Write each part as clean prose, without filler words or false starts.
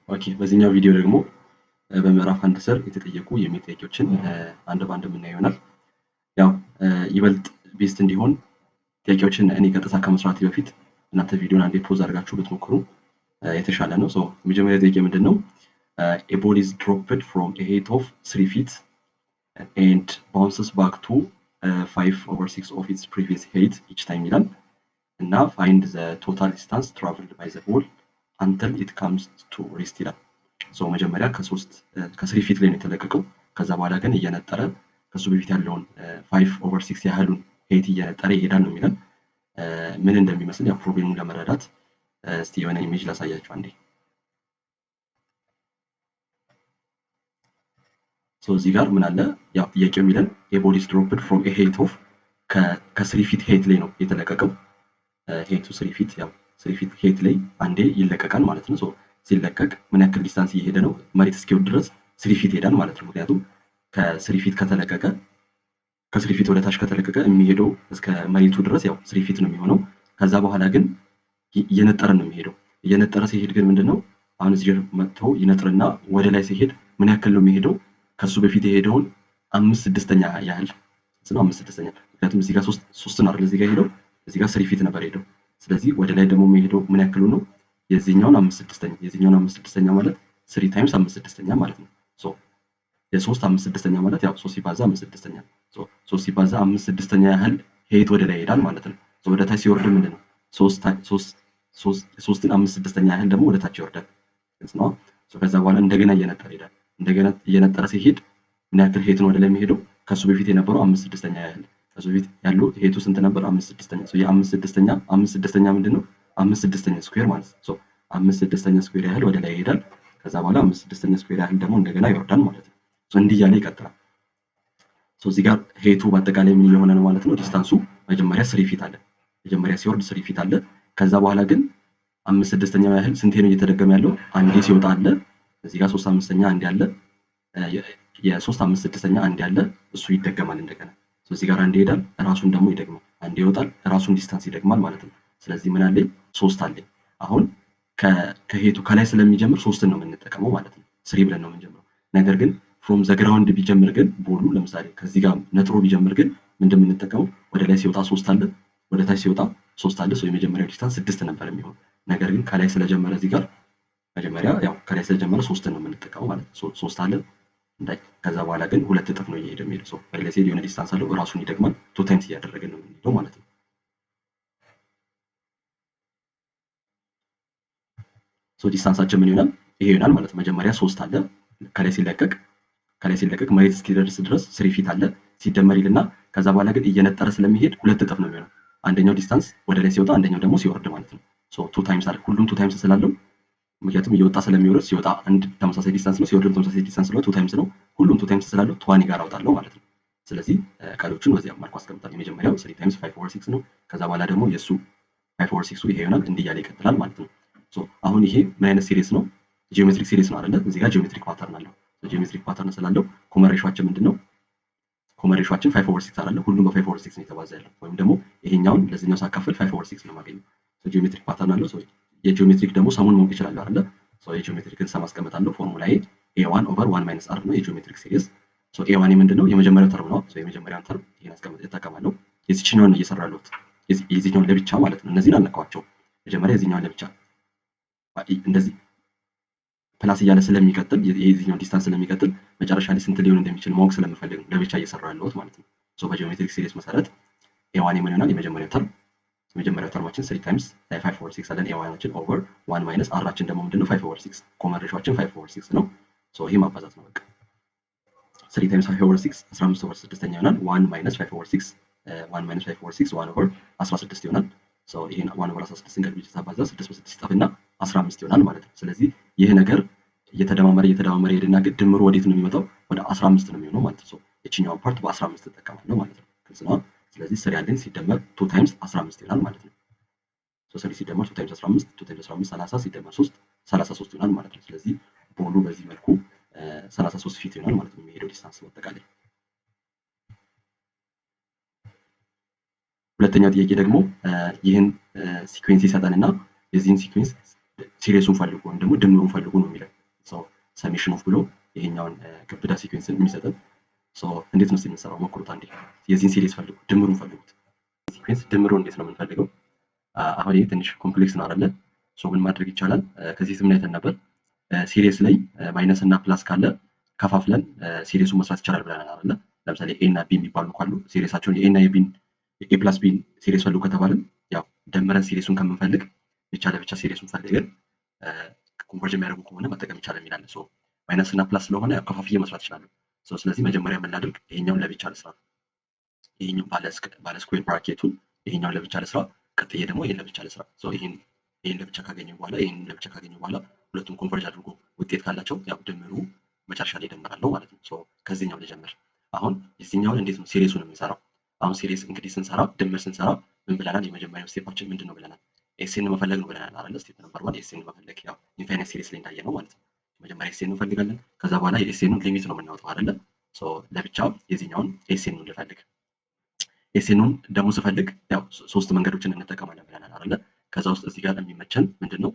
ኦኬ በዚህኛው ቪዲዮ ደግሞ በምዕራፍ 1 ስር የተጠየቁ የሚል ጥያቄዎችን አንድ በአንድ የምናየው ይሆናል። ያው ይበልጥ ቤስት እንዲሆን ጥያቄዎችን እኔ ቀጥታ ከመስራቴ በፊት እናንተ ቪዲዮን አንዴ ፖዝ አድርጋችሁ ብትሞክሩ የተሻለ ነው። ሶ የመጀመሪያ ጥያቄ ምንድነው? A ball is dropped from a height of 3 feet and bounces back to 5/6 of its previous height each time ይላል እና find the total distance traveled by the ball until it comes to rest ይላል። ሶ መጀመሪያ ከ3 ፊት ላይ ነው የተለቀቀው። ከዛ በኋላ ግን እየነጠረ ከሱ በፊት ያለውን 5/6 ያህሉን ሄይት እየነጠረ ይሄዳል ነው የሚለን። ምን እንደሚመስል ያው ፕሮብሌሙን ለመረዳት እስቲ የሆነ ኢሜጅ ላሳያችሁ አንዴ። ሶ እዚህ ጋር ምን አለ? ያው ጥያቄው የሚለን a ball is dropped from a height of ከ3 ፊት ሄይት ላይ ነው የተለቀቀው። ሄይቱ 3 ፊት ያው 3 ፊት ሄይት ላይ አንዴ ይለቀቃል ማለት ነው። ሶ ሲለቀቅ ምን ያክል ዲስታንስ እየሄደ ነው? መሬት እስኪወርድ ድረስ 3 ፊት ይሄዳል ማለት ነው። ምክንያቱም ከ3 ፊት ከተለቀቀ ከ3 ፊት ወደ ታች ከተለቀቀ የሚሄደው እስከ መሬቱ ድረስ ያው 3 ፊት ነው የሚሆነው። ከዛ በኋላ ግን እየነጠረ ነው የሚሄደው። እየነጠረ ሲሄድ ግን ምንድነው አሁን እዚህ ጋር መጥቶ ይነጥርና ወደ ላይ ሲሄድ ምን ያክል ነው የሚሄደው? ከሱ በፊት የሄደውን 5/6 ያህል ነው። 5/6 ምክንያቱም እዚህ ጋር 3 ነው አይደል? እዚህ ጋር ሄደው እዚህ ጋር 3 ፊት ነበር ሄደው። ስለዚህ ወደ ላይ ደግሞ የሚሄደው ምን ያክሉ ነው? የዚህኛውን 5/6 ማለት 3 ታይምስ 5/6 ማለት ነው። ሶ የ3 5/6 ማለት ያው 3 ሲባዛ 5/6 ሶ 3 ሲባዛ 5/6 ያህል ሄይት ወደ ላይ ይሄዳል ማለት ነው። ሶ ወደ ታች ሲወርድ ምንድነው 3ን 5/6 ያህል ደግሞ ወደ ታች ይወርዳል ነው። ሶ ከዛ በኋላ እንደገና እየነጠረ ይሄዳል። እንደገና እየነጠረ ሲሄድ ምን ያክል ሄይት ነው ወደ ላይ የሚሄደው? ከሱ በፊት የነበረው 5/6 ያህል። ከሱ በፊት ያለው ሄይቱ ስንት ነበር? 5/6 ሶ የ5/6 ምንድነው 5/6 ስኩዌር ማለት ነው። ሶ 5/6 ስኩዌር ያህል ወደ ላይ ይሄዳል። ከዛ በኋላ 5/6 ስኩዌር ያህል ደግሞ እንደገና ይወርዳል ማለት ነው። ሶ እንዲህ እያለ ይቀጥላል። ሶ እዚህ ጋር ሄይቱ በአጠቃላይ ምን እየሆነ ነው ማለት ነው? ዲስታንሱ መጀመሪያ 3 ፊት አለ። መጀመሪያ ሲወርድ 3 ፊት አለ። ከዛ በኋላ ግን 5/6 ያህል ስንቴ ነው እየተደገመ ያለው? አንዴ ሲወጣ አለ። እዚህ ጋር 3/5 አንዴ አለ። የ3/5 አንዴ አለ። እሱ ይደገማል እንደገና። ሶ እዚህ ጋር አንዴ ይሄዳል፣ ራሱን ደግሞ ይደግማል። አንዴ ይወጣል፣ ራሱን ዲስታንስ ይደግማል ማለት ነው። ስለዚህ ምን አለኝ? 3 አለኝ። አሁን ከሄቱ ከላይ ስለሚጀምር 3ን ነው የምንጠቀመው ማለት ነው። 3 ብለን ነው የምንጀምረው። ነገር ግን ፍሮም ዘ ግራውንድ ቢጀምር ግን ቦሉ ለምሳሌ ከዚህ ጋር ነጥሮ ቢጀምር ግን ምንድን የምንጠቀመው? ወደ ላይ ሲወጣ 3 አለ፣ ወደ ታች ሲወጣ 3 አለ። ሶ የመጀመሪያው ዲስታንስ 6 ነበር የሚሆን። ነገር ግን ከላይ ስለጀመረ እዚህ ጋር መጀመሪያ ያው ከላይ ስለጀመረ 3ን ነው የምንጠቀመው ማለት ነው። 3 አለ። ከዛ በኋላ ግን 2 እጥፍ ነው እየሄደ የሚሄደው። ሶ ወደ ላይ ሲሄድ የሆነ ዲስታንስ አለው፣ ራሱን ይደግማል። 2 ታይምስ እያደረገን ነው የምንሄደው ማለት ነው። ሶ ዲስታንሳችን ምን ይሆናል? ይሄ ይሆናል ማለት ነው። መጀመሪያ 3 አለ፣ ከላይ ሲለቀቅ መሬት እስኪደርስ ድረስ 3 ፊት አለ ሲደመር ይልና ከዛ በኋላ ግን እየነጠረ ስለሚሄድ 2 እጥፍ ነው የሚሆነው። አንደኛው ዲስታንስ ወደ ላይ ሲወጣ፣ አንደኛው ደግሞ ሲወርድ ማለት ነው። ሶ 2 ታይምስ አለ። ሁሉም 2 ታይምስ ስላለው ምክንያቱም እየወጣ ስለሚወርድ ሲወጣ አንድ ተመሳሳይ ዲስታንስ ነው፣ ሲወርድ ተመሳሳይ ዲስታንስ ነው። 2 ታይምስ ነው። ሁሉም 2 ታይምስ ስላለው ተዋኒ ጋር አውጣለሁ ማለት ነው። ስለዚህ ቀሪዎቹን በዚያ መልኩ አስቀምጣለሁ። የመጀመሪያው 3 ታይምስ 5/6 ነው። ከዛ በኋላ ደግሞ የሱ 5/6 ይሄ ይሆናል። እንዲህ እያለ ይቀጥላል ማለት ነው። ሶ አሁን ይሄ ምን አይነት ሲሪስ ነው? ጂኦሜትሪክ ሲሪስ ነው አይደለ? እዚህ ጋር ጂኦሜትሪክ ፓተርን አለው። ጂኦሜትሪክ ፓተርን ስላለው ኮመን ሬሾአችን ምንድነው? ኮመን ሬሾአችን 5/6 አይደለ? ሁሉም በ5/6 ነው የተባዛ ያለው። ወይም ደግሞ ይሄኛውን ለዚህኛው ሳካፍል 5/6 ነው የማገኘው። ሶ ጂኦሜትሪክ ፓተርን አለው። ሶ የጂኦሜትሪክ ደግሞ ሰሙን ማወቅ ይችላል አይደለ? ሶ የጂኦሜትሪክን ሰም አስቀምጣለሁ። ፎርሙላዬ a1/1 - r ነው የጂኦሜትሪክ ሲሪስ። ሶ a1 ምንድነው? የመጀመሪያው ተርም ነው። ሶ የመጀመሪያውን ተርም ይሄን እጠቀማለሁ። የዚህኛውን ነው እየሰራሁ ያለሁት። የዚህኛውን ለብቻ ማለት ነው። እነዚህን አልነካዋቸውም። መጀመሪያ የዚህኛውን ለብቻ እንደዚህ ፕላስ እያለ ስለሚቀጥል የዚህኛው ዲስታንስ ስለሚቀጥል መጨረሻ ላይ ስንት ሊሆን እንደሚችል ማወቅ ስለምፈልግ ነው ለብቻ እየሰራሁ ያለሁት ማለት ነው። ሶ በጂኦሜትሪክ ሲሪስ መሰረት a1 ምን ይሆናል? የመጀመሪያው ተርማችን 3 ታይምስ 5/6 አለን። a1ችን ኦቨር 1 - r-ችን ደግሞ ምንድነው? 5/6 ኮመን ሬሾአችን 5/6 ነው። ሶ ይሄ ማባዛት ነው በቃ 3 ታይምስ 5/6 15/6 ይሆናል። 1 - 5/6 1 - 5/6 1/16 ይሆናል። ሶ ይሄን 1/16 እንግዲህ ተባዛ 6 በ6 ይጠፋና 15 ይሆናል ማለት ነው። ስለዚህ ይሄ ነገር እየተደማመረ ይሄድና ድምሩ ወዴት ነው የሚመጣው? ወደ 15 ነው የሚሆነው ማለት ነው። ሶ እቺኛው ፓርት በ15 ተጠቀማለሁ ማለት ነው። ግልጽ ነው። ስለዚህ 3 ያለኝ ሲደመር 2 ታይምስ 15 ይሆናል ማለት ነው። ሶ 3 ሲደመር 2 ታይምስ 15 2 ታይምስ 15 30 ሲደመር 3 33 ይሆናል ማለት ነው። ስለዚህ ቦሉ በዚህ መልኩ 33 ፊት ይሆናል ማለት ነው የሚሄደው ዲስታንስ በአጠቃላይ። ሁለተኛው ጥያቄ ደግሞ ይህን ሲኩዌንስ ይሰጠንና የዚህን ሲኩዌንስ ሲሪሱን ፈልጉ ወይም ደግሞ ድምሩን ፈልጉ ነው የሚለው። ሶ ሰሜሽን ኦፍ ብሎ ይሄኛውን ክብዳ ሲኩዌንስን የሚሰጠን። ሶ እንዴት ነው የምንሰራው? ሞክሩት አንዴ። የዚህን ሲሪስ ፈልጉ፣ ድምሩን ፈልጉት። ሲኩዌንስ ድምሩን እንዴት ነው የምንፈልገው? አሁን ይሄ ትንሽ ኮምፕሌክስ ነው አይደለ? ሶ ምን ማድረግ ይቻላል? ከዚህ ስም አይተን ነበር። ሲሪስ ላይ ማይነስ እና ፕላስ ካለ ከፋፍለን ሲሪሱን መስራት ይቻላል ብለናል አይደለ? ለምሳሌ ኤ እና ቢ የሚባሉ ካሉ ሲሪሳቸውን የኤ እና የቢን ኤ ፕላስ ቢን ሲሪስ ፈልጉ ከተባለን ያው ደምረን ሲሪሱን ከምንፈልግ ብቻ ለብቻ ሲሪሱን ፈልገን ኮንቨርጅ የሚያደርጉ ከሆነ መጠቀም ይቻላል የሚላል። ሶ ማይነስ እና ፕላስ ስለሆነ ያው ከፋፍዬ መስራት ይችላሉ። ሶ ስለዚህ መጀመሪያ የምናደርግ ይሄኛውን ለብቻ ልስራ። ይሄኛው ባለ ስኩዌር ብራኬቱን ይሄኛውን ለብቻ ልስራ። ቀጥዬ ደግሞ ይሄን ለብቻ ልስራ። ሶ ይሄን ለብቻ ካገኘው በኋላ ይሄን ለብቻ ካገኘው በኋላ ሁለቱም ኮንቨርጅ አድርጎ ውጤት ካላቸው ያው ድምሩ መጨረሻ ላይ ደምራለሁ ማለት ነው። ሶ ከዚህኛው ልጀምር። አሁን የዚህኛውን እንዴት ነው ሲሪሱን የምንሰራው? አሁን ሲሪስ እንግዲህ ስንሰራ ድምር ስንሰራ ምን ብለናል? የመጀመሪያው ስቴፓችን ምንድን ነው ብለናል? ኤስኤን መፈለግ ነው ብለናል አይደል? ስቴፕ ነምበር 1 ኤስኤን መፈለግ ያው ኢንፋይናይት ሲሪስ ላይ እንዳየነው ማለት ነው። መጀመሪያ ኤስኤን እንፈልጋለን። ከዛ በኋላ የኤስኤኑን ሊሚት ነው የምናወጣው አይደለ? ሶ ለብቻ የዚህኛውን ኤስኤኑን ልፈልግ። ኤስኤኑን ደግሞ ስፈልግ ያው ሶስት መንገዶችን እንጠቀማለን ብለናል አይደለ? ከዛ ውስጥ እዚህ ጋር የሚመቸን ምንድነው?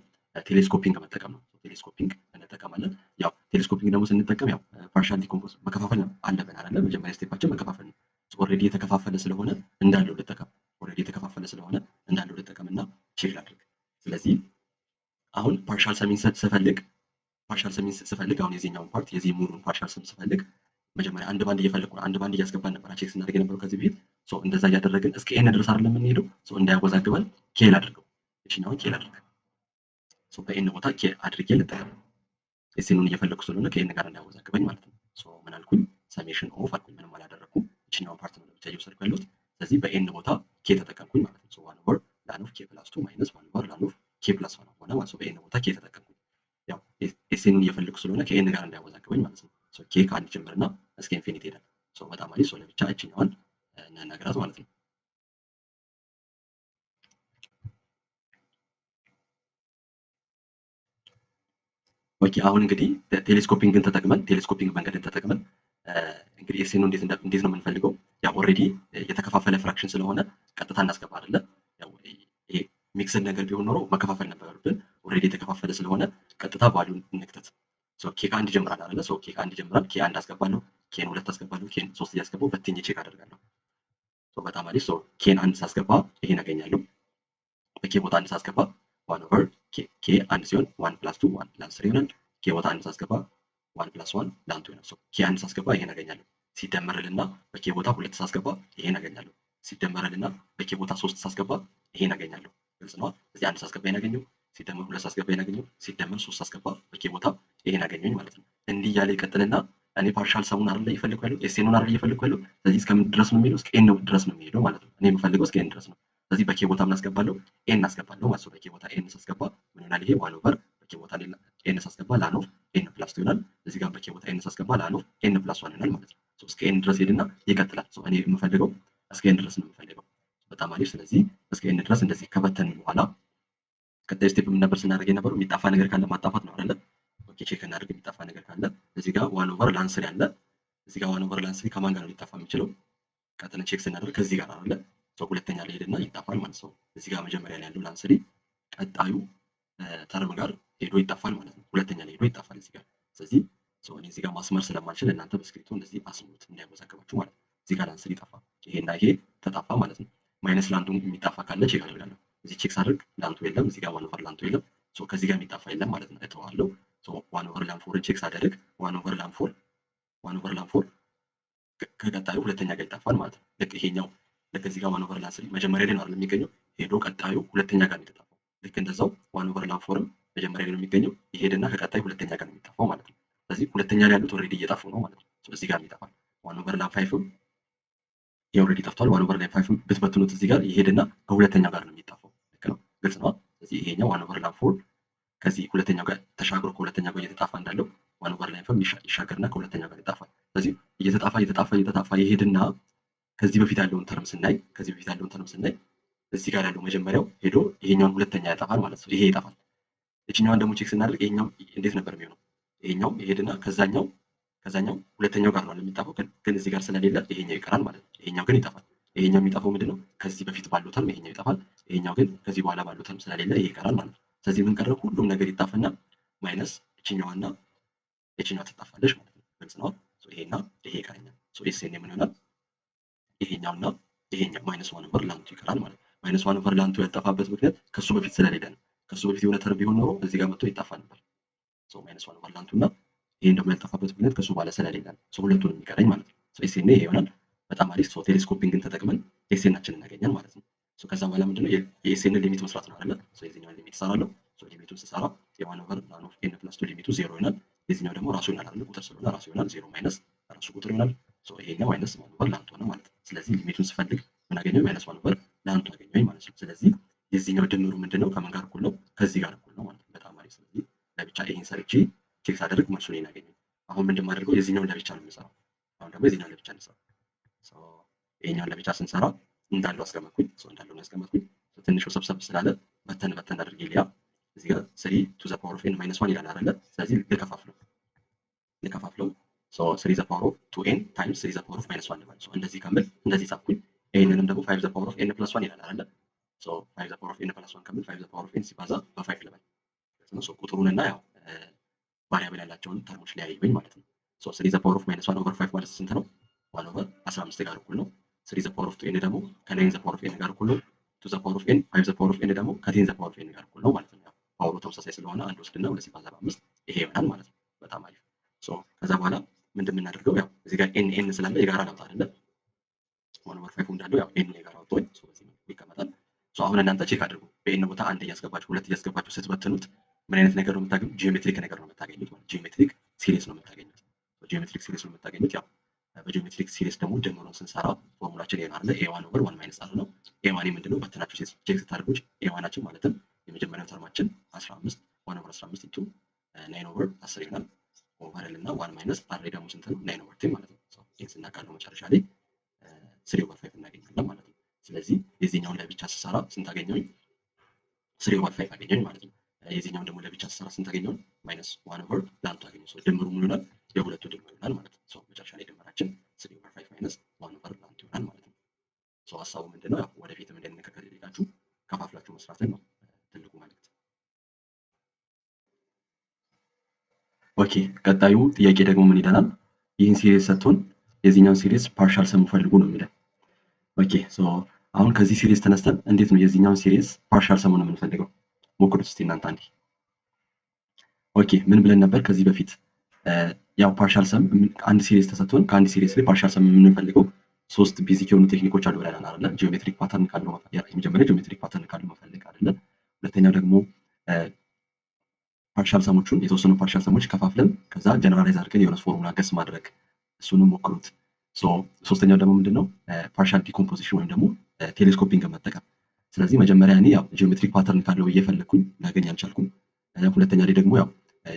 ቴሌስኮፒንግ መጠቀም ነው። ቴሌስኮፒንግ እንጠቀማለን። ያው ቴሌስኮፒንግ ደግሞ ስንጠቀም ያው ፓርሻል ዲኮምፖዝ መከፋፈል አለብን አይደለ? መጀመሪያ ስቴፓችን መከፋፈል ነው። ኦልሬዲ የተከፋፈለ ስለሆነ እንዳለው ልጠቀም። ኦልሬዲ የተከፋፈለ ስለሆነ እንዳለው ልጠቀምና ቼክ ላድርግ። ስለዚህ አሁን ፓርሻል ሰሚን ስፈልግ አሁን የዚህኛውን ፓርት የዚህ ሙሉን ፓርሻል ሰም ስፈልግ መጀመሪያ አንድ ባንድ እየፈለግኩ ነው። አንድ ባንድ እያስገባን ነበር ቼክ ስናደርግ የነበረው ከዚህ በፊት። ሶ እንደዛ እያደረግን እስከ ኤን ድረስ አይደለም የምንሄደው። ሶ እንዳያወዛግበን ኬል አድርገው። እሺኛውን ኬል አድርገ ሶ በኤን ቦታ ኬል አድርጌ ልጠቀም። ኤስኤኑን እየፈለግኩ ስለሆነ ከኤን ጋር እንዳያወዛግበኝ ማለት ነው። ሶ ምን አልኩኝ? ሰሜሽን ኦፍ አልኩኝ። ምንም አላደረኩም። እችኛውን ፓርት ነው ለብቻ እየወሰድኩ ያለሁት። ስለዚህ በኤን ቦታ ኬ ተጠቀምኩኝ ማለት ነው። ሶ ዋን ኦቨር ላን ኦፍ ኬ ፕላስ 2 ማይነስ ዋን ኦቨር ላን ኦፍ ኬ ፕላስ 1 ሆነ ማለት ነው። በኤን ቦታ ኬ ተጠቀምኩኝ። ያው ኤስኤኑን እየፈለግኩ ስለሆነ ከኤን ጋር እንዳያወዛግበኝ ማለት ነው። ሶ ኬ ከአንድ ጀምርና እስከ ኢንፊኒቲ ይሄዳል። ሶ በጣም አሪፍ። ሶ ለብቻ እችኛዋን እንነግራት ማለት ነው። ኦኬ አሁን እንግዲህ ቴሌስኮፒንግ መንገድን ተጠቅመን እንግዲህ ኤስኤኑ እንዴት ነው የምንፈልገው? ያው ኦልሬዲ የተከፋፈለ ፍራክሽን ስለሆነ ቀጥታ እናስገባ አይደለ? ያው ይሄ ሚክስድ ነገር ቢሆን ኖሮ መከፋፈል ነበረብን። ኦልሬዲ የተከፋፈለ ስለሆነ ቀጥታ ቫልዩን እንክተት። ሶ ኬ ከአንድ ይጀምራል አይደለ? ሶ ኬ ከአንድ ይጀምራል። ኬ አንድ አስገባለሁ፣ ኬን ሁለት አስገባለሁ፣ ኬን ሶስት እያስገባሁ በትኜ ቼክ አደርጋለሁ። ሶ በጣም አሪፍ። ሶ ኬን አንድ ሳስገባ ይሄን አገኛለሁ። በኬ ቦታ አንድ ሳስገባ 1 ኦቨር ኬ አንድ ሲሆን 1 + 2 1 ለ10 ይሆናል። ኬ ቦታ አንድ ሳስገባ 1 + 1 ለ1 ይሆናል። ሶ ኬ አንድ ሳስገባ ይሄን አገኛለሁ። ሲደመርልና በኬ ቦታ ሁለት ሳስገባ ይሄን አገኛለሁ። ሲደመርልና በኬ ቦታ 3 ሳስገባ ይሄን አገኛለሁ። ግልጽ ነው። እዚህ አንድ ሳስገባ ይሄን አገኘሁ። ሲደመር ሁለት ሳስገባ ይሄን አገኘሁ። ሲደመር 3 ሳስገባ በኬ ቦታ ይሄን አገኘሁኝ ማለት ነው። እንዲህ እያለ ይቀጥልና እኔ ፓርሻል ሰሙን አይደል እየፈለኩ ያለው ኤስኤኑን አይደል እየፈለኩ ያለው። ስለዚህ እስከምን ድረስ ነው የሚሄደው? እስከ ኤን ድረስ ነው የሚሄደው ማለት ነው። እኔ የምፈልገው እስከ ኤን ድረስ ነው። ስለዚህ በኬ ቦታ ምን አስገባለሁ? ኤን አስገባለሁ ማለት ነው። በኬ ቦታ ኤን ሳስገባ ምን ይሆናል? ይሄ 1 ኦቨር በኬ ቦታ ኤን ሳስገባ ላን ኦፍ ኤን ፕላስ 2 ይሆናል። እዚህ ጋር በኬ ቦታ ኤን ሳስገባ ላን ኦፍ ኤን ፕላስ 1 ይሆናል ማለት ነው። ሶ እስከ ኤን ድረስ ሄድና ይቀጥላል። ሶ እኔ የምፈልገው እስከ ኤን ድረስ ነው የምፈልገው። በጣም አሪፍ። ስለዚህ እስከ ኤን ድረስ እንደዚህ ከበተንን በኋላ ቀጣይ ስቴፕ ምን ነበር ስናደርግ የነበረው? የሚጣፋ ነገር ካለ ማጣፋት ነው አይደለ? ኦኬ ቼክ እናድርግ። የሚጣፋ ነገር ካለ እዚህ ጋር 1 ኦቨር ላን 3 ያለ እዚህ ጋር 1 ኦቨር ላን 3 ከማን ጋር ነው ሊጣፋ የሚችለው? ቀጥለን ቼክ ስናደርግ ከዚህ ጋር አይደለ? ሶ ሁለተኛ ላይ ሄድና ይጣፋል ማለት ነው። እዚህ ጋር መጀመሪያ ላይ ያለው ላን 3 ቀጣዩ ተርም ጋር ሄዶ ይጣፋል ማለት ነው። ሁለተኛ ላይ ሄዶ ይጣፋል እዚህ ጋር። ስለዚህ እኔ እዚህ ጋር ማስመር ስለማልችል እናንተ በስክሪፕቱ እንደዚህ አስምሩት እንዳይወዛገባችሁ ማለት ነው። እዚህ ጋር ላን 3 ይጣፋ፣ ይሄና ይሄ ተጣፋ ማለት ነው። ማይነስ ላንቱ የሚጣፋ ካለ ቼክ አደርጋለሁ። እዚህ ቼክ ሳደርግ ላንቱ የለም፣ እዚህ ጋር 1 ኦቨር ላንቱ የለም። ሶ ከዚህ ጋር የሚጣፋ የለም ማለት ነው። እተዋለሁ። ሶ 1 ኦቨር ላን 4 ቼክ ሳደርግ 1 ኦቨር ላን 4 ከቀጣዩ ሁለተኛ ጋር ይጣፋል ማለት ነው። ልክ ይሄኛው ልክ እዚህ ጋር 1 ኦቨር ላን 3 መጀመሪያ ላይ ነው አይደል የሚገኘው? ሄዶ ቀጣዩ ሁለተኛ ጋር ነው የተጣፋው። ልክ እንደዛው 1 ኦቨር ላን 4ም መጀመሪያ ላይ ነው የሚገኘው፣ ይሄድና ከቀጣዩ ሁለተኛ ጋር ነው የሚጣፋው ማለት ነው። ስለዚህ ሁለተኛ ላይ ያሉት ኦልሬዲ እየጣፉ ነው ማለት ነው። እዚህ ጋር ይጣፋል። 1 ኦቨር ላን 5ም ኦልሬዲ ጠፍቷል። 1 ኦቨር ላን 5ም ብትበትኑት እዚህ ጋር ይሄድና ከሁለተኛው ጋር ነው የሚጣፋው። ልክ ነው፣ ግልጽ ነው። ስለዚህ ይሄኛው 1 ኦቨር ላን 4 ከዚህ ሁለተኛው ጋር ተሻግሮ ከሁለተኛው ጋር እየተጣፋ እንዳለው 1 ኦቨር ላን 5 ይሻገርና ከሁለተኛው ጋር ይጣፋል። ስለዚህ እየተጣፋ ይሄድና ከዚህ በፊት ያለውን ተርም ስናይ እዚህ ጋር ያለው መጀመሪያው ሄዶ ይሄኛውን ሁለተኛ ያጠፋል ማለት ነው። ይሄ ይጠፋል። እቺኛውን ደግሞ ቼክ ስናደርግ ይሄኛው እንዴት ነበር የሚሆነው? ይሄኛው ይሄድና ከዛኛው ሁለተኛው ጋር ነው የሚጣፋው፣ ግን እዚህ ጋር ስለሌለ ይሄኛው ይቀራል ማለት ነው። ይሄኛው ግን ይጠፋል። ይሄኛው የሚጠፋው ምንድነው? ከዚህ በፊት ባለው ተርም ይሄኛው ይጠፋል። ይሄኛው ግን ከዚህ በኋላ ባለው ተርም ስለሌለ ይሄ ይቀራል ማለት ነው። ስለዚህ ምን ቀረ? ሁሉም ነገር ይጣፋና ማይነስ እቺኛዋና ይችኛዋ ትጠፋለች ማለት ነው። ግልጽ ነው። ይሄና ይሄ ይቀረኛል። ኤስኤን ምን ይሆናል? ይሄኛውና ይሄኛው ማይነስ ዋን ኦቨር ላንቱ ይቀራል ማለት ነው። ማይነስ ዋን ኦቨር ላንቱ ያልጠፋበት ምክንያት ከሱ በፊት ስለሌለ ነው። ከሱ በፊት የሆነ ተርም ቢሆን ኖሮ እዚህ ጋር መጥቶ ይጠፋ ነበር። ማይነስ ዋን ኦቨር ላንቱ እና ይሄን ደግሞ ያልጠፋበት ምክንያት ከሱ በኋላ ስለሌለ ነው። ሁለቱንም የሚቀረኝ ማለት ነው። ኤስኤን ይሄ ይሆናል። በጣም አሪፍ። ቴሌስኮፒንግን ተጠቅመን ኤስኤናችንን እናገኛል ማለት ነው። ከዛ በኋላ ምንድነው የኤስኤን ሊሚት መስራት ነው አይደለ? የዚህኛውን ሊሚት እሰራለሁ። ሊሚቱን ስሰራ የዋን ኦቨር ላን ኦፍ ኤን ፕለስ ቱ ሊሚቱ ዜሮ ይሆናል። የዚህኛው ደግሞ ራሱ ይሆናል አይደለ? ቁጥር ስለሆነ ራሱ ይሆናል። ዜሮ ማይነስ ራሱ ቁጥር ይሆናል። ይሄኛው ማይነስ ዋን ኦቨር ላንቱ ነው ማለት ነው። ስለዚህ ሊሚቱን ስፈልግ ምን አገኘሁ? ማይነስ ዋን ኦቨር ላንቱ አገኘሁኝ ማለት ነው። ስለዚህ የዚህኛው ድምሩ ምንድነው? ከምን ጋር እኩል ነው? ከዚህ ጋር እኩል ነው ማለት ነው። በጣም አሪፍ። ስለዚህ ለብቻ ይሄን ሰርቼ ቼክ ሳደርግ መልሱን ይሄን አገኘሁ። አሁን ምንድን ማደርገው? የዚህኛውን ለብቻ ነው የምሰራው። አሁን ደግሞ የዚህኛውን ለብቻ እንሰራ። ይሄኛውን ለብቻ ስንሰራ እንዳለው አስቀመጥኩኝ። እንዳለው ነው ያስቀመጥኩኝ። ትንሽ ሰብሰብ ስላለ በተን አድርጌ ሊያ እዚህ ጋር 3 to the power of n minus 1 ይላል አይደለ? ስለዚህ ልከፋፍለው 3 the power of 2n times 3 the power of minus 1 ማለት ነው። እንደዚህ ከምል እንደዚህ ጻፍኩኝ። ይሄንንም ደግሞ 5 the power of n plus 1 ይላል አይደለ? 5 the power of n plus 1 ከምል 5 the power of n ሲባዛ በ5 ልበል። ቁጥሩንና ያው ቫሪያብል ያላቸውን ተርሞች ሊያዩኝ ማለት ነው። 3 the power of minus 1 over 5 ማለት ስንት ነው? 1 over 15 ጋር እኩል ነው። 3 the power of 2n ደግሞ ከ9 the power of n ጋር እኩል ነው። 2 the power of n 5 the power of n ደግሞ ከ10 the power of n ጋር እኩል ነው ማለት ነው። ፓወሩ ተመሳሳይ ስለሆነ አንድ ወስድና 2 ሲባዛ በ5 ይሄ ይሆናል ማለት ነው። በጣም አሪፍ። ከዛ በኋላ ምንድን የምናደርገው ያው እዚህ ጋር ኤን ስላለ የጋራ ላውጣ አይደለ? 1 over 5 እንዳለው ያው ኤን የጋራ አውጥቶኝ በዚህ መልኩ ይቀመጣል። አሁን እናንተ ቼክ አድርጉ። በኤን ቦታ አንድ እያስገባችሁ ሁለት እያስገባችሁ ስትበትኑት ምን አይነት ነገር ነው የምታገኙት? ጂኦሜትሪክ ነገር ነው የምታገኙት ማለት ጂኦሜትሪክ ሲሪስ ነው የምታገኙት። ጂኦሜትሪክ ሲሪስ ነው የምታገኙት። ያው በጂኦሜትሪክ ሲሪስ ደግሞ ድምሩን ስንሰራ ፎርሙላችን ይሄ ነው አይደለ? ኤ1 ኦቨር 1 ማይነስ አር ነው። ኤ1 ምንድነው? በትናችሁ ቼክ ስታደርጉ ኤ1ችን ማለትም የመጀመሪያው ተርማችን 15 1 ኦቨር 15 ኢንቱ 9 ኦቨር 10 ይሆናል። ኦቨር ኤል እና 1 ማይነስ አር ደግሞ ስንት ነው? 9 ኦቨር 10 ማለት ነው። ይሄን ስናቃለው መጨረሻ ላይ 3 ኦቨር 5 እናገኛለን ማለት ነው። ስለዚህ የዚህኛውን ለብቻ ስሰራ ስንት አገኘሁኝ? 3 ኦቨር 5 አገኘሁኝ ማለት ነው። የዚህኛውን ደግሞ ለብቻ ስሰራ ስንት አገኘሁኝ? ማይነስ 1 ኦቨር ላንቱ አገኘሁ። ድምሩ ምን ይሆናል? የሁለቱ ድምር ይሆናል ማለት ነው። መጨረሻ ላይ ድምራችን 3 ኦቨር 5 ማይነስ 1 ኦቨር ላንቱ ይሆናል ማለት ነው። ሀሳቡ ምንድነው? ያው ወደፊትም እንደነከከል ይልቃችሁ ከፋፍላችሁ መስራትን ነው ትልቁ መልእክት። ኦኬ ቀጣዩ ጥያቄ ደግሞ ምን ይለናል? ይህን ሲሪስ ሰጥቶን የዚህኛውን ሲሪስ ፓርሻል ሰሙ ፈልጉ ነው የሚለው። ኦኬ አሁን ከዚህ ሲሪስ ተነስተን እንዴት ነው የዚህኛውን ሲሪስ ፓርሻል ሰሙን የምንፈልገው? ሞክሩት እስቲ እናንተ አንዴ። ኦኬ ምን ብለን ነበር ከዚህ በፊት? ያው ፓርሻል ሰም አንድ ሲሪስ ተሰጥቶን ከአንድ ሲሪስ ላይ ፓርሻል ሰም የምንፈልገው ሶስት ቤዚክ የሆኑ ቴክኒኮች አሉ ብለናል አይደለ? ጂኦሜትሪክ ፓተርን ካለው የመጀመሪያው ጂኦሜትሪክ ፓተርን ካለው መፈለግ አይደለ? ሁለተኛው ደግሞ ፓርሻል ሰሞቹን የተወሰኑ ፓርሻል ሰሞች ከፋፍለን ከዛ ጀነራላይዝ አድርገን የሆነ ፎርሙላ ገስ ማድረግ እሱንም ሞክሩት። ሶስተኛው ደግሞ ምንድነው? ፓርሻል ዲኮምፖዚሽን ወይም ደግሞ ቴሌስኮፒንግ መጠቀም። ስለዚህ መጀመሪያ እኔ ያው ጂኦሜትሪክ ፓተርን ካለው እየፈለግኩኝ ላገኝ አልቻልኩም። ሁለተኛ ላይ ደግሞ ያው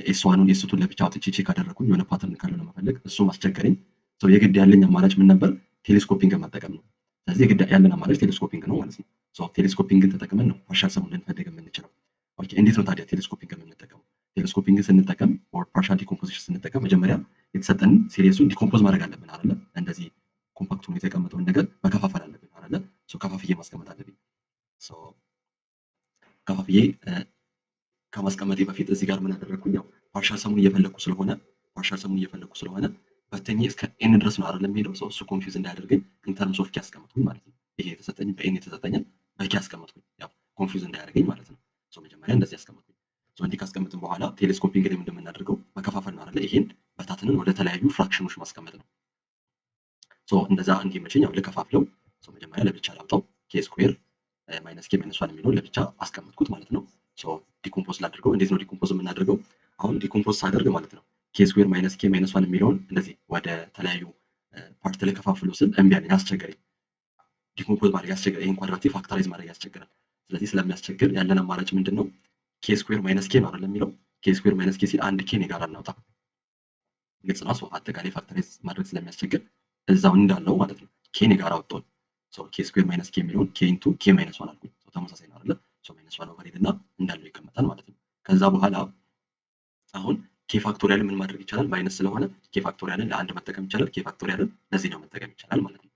ኤስ1ን ኤስ2ን ለብቻ አውጥቼ ቼክ አደረኩኝ የሆነ ፓተርን ካለው ለመፈለግ እሱም አስቸገረኝ። የግድ ያለኝ አማራጭ ምን ነበር? ቴሌስኮፒንግ መጠቀም ነው። ስለዚህ የግድ ያለን አማራጭ ቴሌስኮፒንግ ነው ማለት ነው። ቴሌስኮፒንግን ተጠቅመን ነው ፓርሻል ሰሙን ልንፈልግ የምንችለው። ኦኬ እንዴት ነው ታዲያ ቴሌስኮፒንግ የምንጠቀመው? ቴሌስኮፒንግ ስንጠቀም ኦር ፓርሻል ዲኮምፖዚሽን ስንጠቀም መጀመሪያ የተሰጠንን ሲሪሱን ዲኮምፖዝ ማድረግ አለብን አይደለ? እንደዚህ ኮምፓክት ሆኖ የተቀመጠውን ነገር መከፋፈል አለብን አይደለ? ከፋፍዬ ማስቀመጥ አለብኝ። ከፋፍዬ ከማስቀመጤ በፊት እዚህ ጋር ምን አደረግኩኝ? ያው ፓርሻል ሰሙን እየፈለግኩ ስለሆነ በተኛ እስከ ኤን ድረስ ነው አይደለም የሚሄደው። እሱ ኮንፊውዝ እንዳያደርገኝ ኢንተርምስ ኦፍ ኪ አስቀመጥኩኝ ማለት ነው። ይሄ የተሰጠኝ በኤን የተሰጠኝን በኪ አስቀመጥኩኝ፣ ያው ኮንፊውዝ እንዳያደርገኝ ማለት ነው። መጀመሪያ እንደዚህ አስቀመጥኩኝ። እንዲህ ካስቀመጥን በኋላ ቴሌስኮፒንግ ላይ እንደምናደርገው መከፋፈል ነው አይደለ? ይሄን በታትንን ወደ ተለያዩ ፍራክሽኖች ማስቀመጥ ነው። እንደዛ እንዲመቸኝ ያው ልከፋፍለው። መጀመሪያ ለብቻ ላውጣው። ኬ ስኩዌር ማይነስ ኬ ማይነስ ዋን የሚለውን ለብቻ አስቀመጥኩት ማለት ነው። ዲኮምፖዝ ላድርገው። እንዴት ነው ዲኮምፖዝ የምናደርገው? አሁን ዲኮምፖዝ ሳደርግ ማለት ነው ኬ ስኩዌር ማይነስ ኬ ማይነስ ዋን የሚለውን እንደዚህ ወደ ተለያዩ ፓርት ላይ ከፋፍሎ ስል እምቢ አለኝ፣ አስቸገረኝ። ዲኮምፖዝ ማድረግ ያስቸግራል። ይሄን ኳድራቲክ ፋክተራይዝ ማድረግ ያስቸግራል። ስለዚህ ስለሚያስቸግር ያለን አማራጭ ምንድነው? ኬ ስኩዌር ማይነስ ኬ ነው አይደል የሚለው። ኬ ስኩዌር ማይነስ ኬ ሲል አንድ ኬ የጋራ እናውጣ። ግልጽ ነው። አጠቃላይ ፋክተራይዝ ማድረግ ስለሚያስቸግር እዛው እንዳለው ማለት ነው ኬን የጋራ አወጣው። ኬ ስኩዌር ማይነስ ኬ የሚለውን ኬ ኢንቱ ኬ ማይነስ ዋን አልኩኝ። ተመሳሳይ ነው አይደል? ማይነስ ዋን ኦቨር ሄድና እንዳለው ይቀመጣል ማለት ነው። ከዛ በኋላ አሁን ኬ ፋክቶሪያል ምን ማድረግ ይቻላል? ማይነስ ስለሆነ ኬ ፋክቶሪያልን ለአንድ መጠቀም ይቻላል። ኬ ፋክቶሪያልን ለዚህኛው መጠቀም ይቻላል ማለት ነው።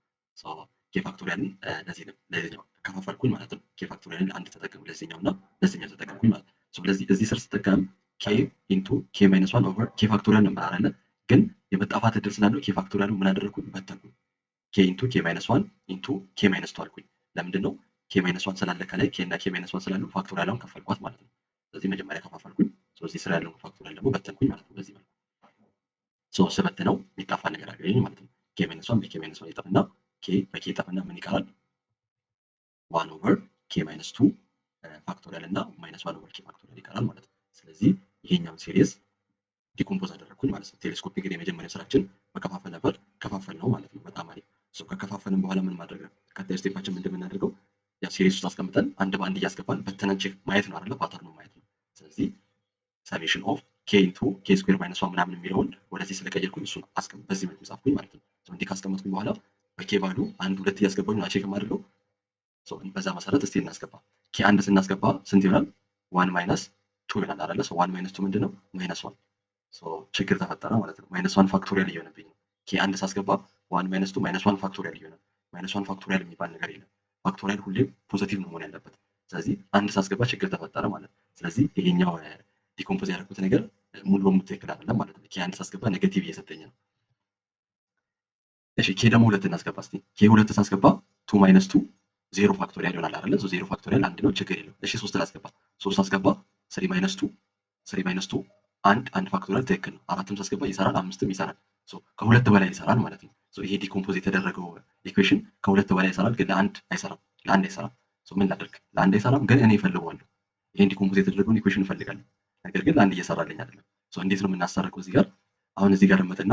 ኬ ፋክቶሪያልን ለዚህኛው ከፋፈልኩኝ ማለት ነው። ኬ ፋክቶሪያልን ለአንድ ተጠቀም፣ ለዚህኛውና ለዚህኛው ተጠቀምኩኝ ማለት ነው። ስለዚህ እዚህ ስር ስጠቀም ኬ ኢንቱ ኬ ማይነስ ዋን ኦቨር ኬ ፋክቶሪያል ነበር አይደለ? ግን የመጣፋት እድል ስላለው ኬ ፋክቶሪያል ምን አደረግኩኝ? በተንኩኝ። ኬ ኢንቱ ኬ ማይነስ ዋን ኢንቱ ኬ ማይነስ ቱ አልኩኝ። ለምንድን ነው? ኬ ማይነስ ዋን ስላለ ከላይ ኬ እና ኬ ማይነስ ዋን ስላሉ ፋክቶሪያሉን ከፈልኳት ማለት ነው። ስለዚህ መጀመሪያ ከፋፈልኩኝ፣ እዚህ ስራ ያለውን ፋክቶሪያል ደግሞ በተንኩኝ ማለት ነው። በዚህ መልኩ ስበትነው የሚጣፋ ነገር አገኘኝ ማለት ነው። ኬ ማይነስ ዋን በኬ ማይነስ ዋን ይጠፍና ኬ በኬ ይጠፍና ምን ይቀራል? ዋን ኦቨር ኬ ማይነስ ቱ ፋክቶሪያል እና ማይነስ ዋን ኦቨር ኬ ፋክቶሪያል ይቀራል ማለት ነው። ስለዚህ ይሄኛውን ሲሪስ ዲኮምፖዝ አደረግኩኝ ማለት ነው። ቴሌስኮፒክ እንግዲህ የመጀመሪያ ስራችን መከፋፈል ነበር፣ ከፋፈል ነው ማለት ነው። በጣም አሪፍ። ከከፋፈልን በኋላ ምን ማድረግ ነው? ቀጣይ ስቴፓችን ምንድን የምናደርገው? ያ ሲሪስ ውስጥ አስቀምጠን አንድ በአንድ እያስገባን በተነን ቼክ ማየት ነው አይደለ? ፓተርኑ ማየት ነው። ስለዚህ ሰሜሽን ኦፍ ኬ ኢንቱ ኬ ስኩዌር ማይነስ ዋን ምናምን የሚለውን ወደዚህ ስለቀየርኩኝ እሱን በዚህ መልኩ ጻፍኩኝ ማለት ነው። እንዲህ ካስቀመጥኩኝ በኋላ በኬ ቫሉ አንድ ሁለት እያስገባኝ ነው ቼክ የማደርገው። በዛ መሰረት እስቲ እናስገባ። ኬ አንድ ስናስገባ ስንት ይሆናል? ዋን ማይነስ ቱ ይሆናል አይደለ? ዋን ማይነስ ቱ ምንድን ነው? ማይነስ ዋን። ችግር ተፈጠረ ማለት ነው። ማይነስ ዋን ፋክቶሪያል እየሆነብኝ ነው። ኬ አንድ ሳስገባ ዋን ማይነስ ቱ ማይነስ ዋን ፋክቶሪያል ይሆናል። ማይነስ ዋን ፋክቶሪያል የሚባል ነገር የለም። ፋክቶሪያል ሁሌም ፖዚቲቭ ነው መሆን ያለበት። ስለዚህ አንድ ሳስገባ ችግር ተፈጠረ ማለት ነው። ስለዚህ ይሄኛው ዲኮምፖዝ ያደረኩት ነገር ሙሉ በሙሉ ትክክል አይደለም ማለት ነው። ኬ አንድ ሳስገባ ኔጌቲቭ እየሰጠኝ ነው። እሺ ኬ ደግሞ ሁለት እናስገባ እስቲ። ኬ ሁለት ሳስገባ ቱ ማይነስ ቱ ዜሮ ፋክቶሪያል ይሆናል አይደለ? ዜሮ ፋክቶሪያል አንድ ነው፣ ችግር የለው። እሺ ሶስት ላስገባ። ሶስት ሳስገባ ስሪ ማይነስ ቱ አንድ ፋክቶሪያል ትክክል ነው። አራትም ሳስገባ ይሰራል፣ አምስትም ይሰራል። ከሁለት በላይ ይሰራል ማለት ነው። ይሄ ዲኮምፖዝ የተደረገው ኢኩዌሽን ከሁለት በላይ ይሰራል፣ ግን ለአንድ አይሰራም። ምን ላድርግ? ለአንድ አይሰራም፣ ግን እኔ እፈልገዋለሁ። ይሄን ዲኮምፖዝ የተደረገውን ኢኩዌሽን እፈልጋለሁ፣ ነገር ግን ለአንድ እየሰራልኝ አይደለም። እንዴት ነው የምናስታርቀው? እዚህ ጋር አሁን እዚህ ጋር መጥና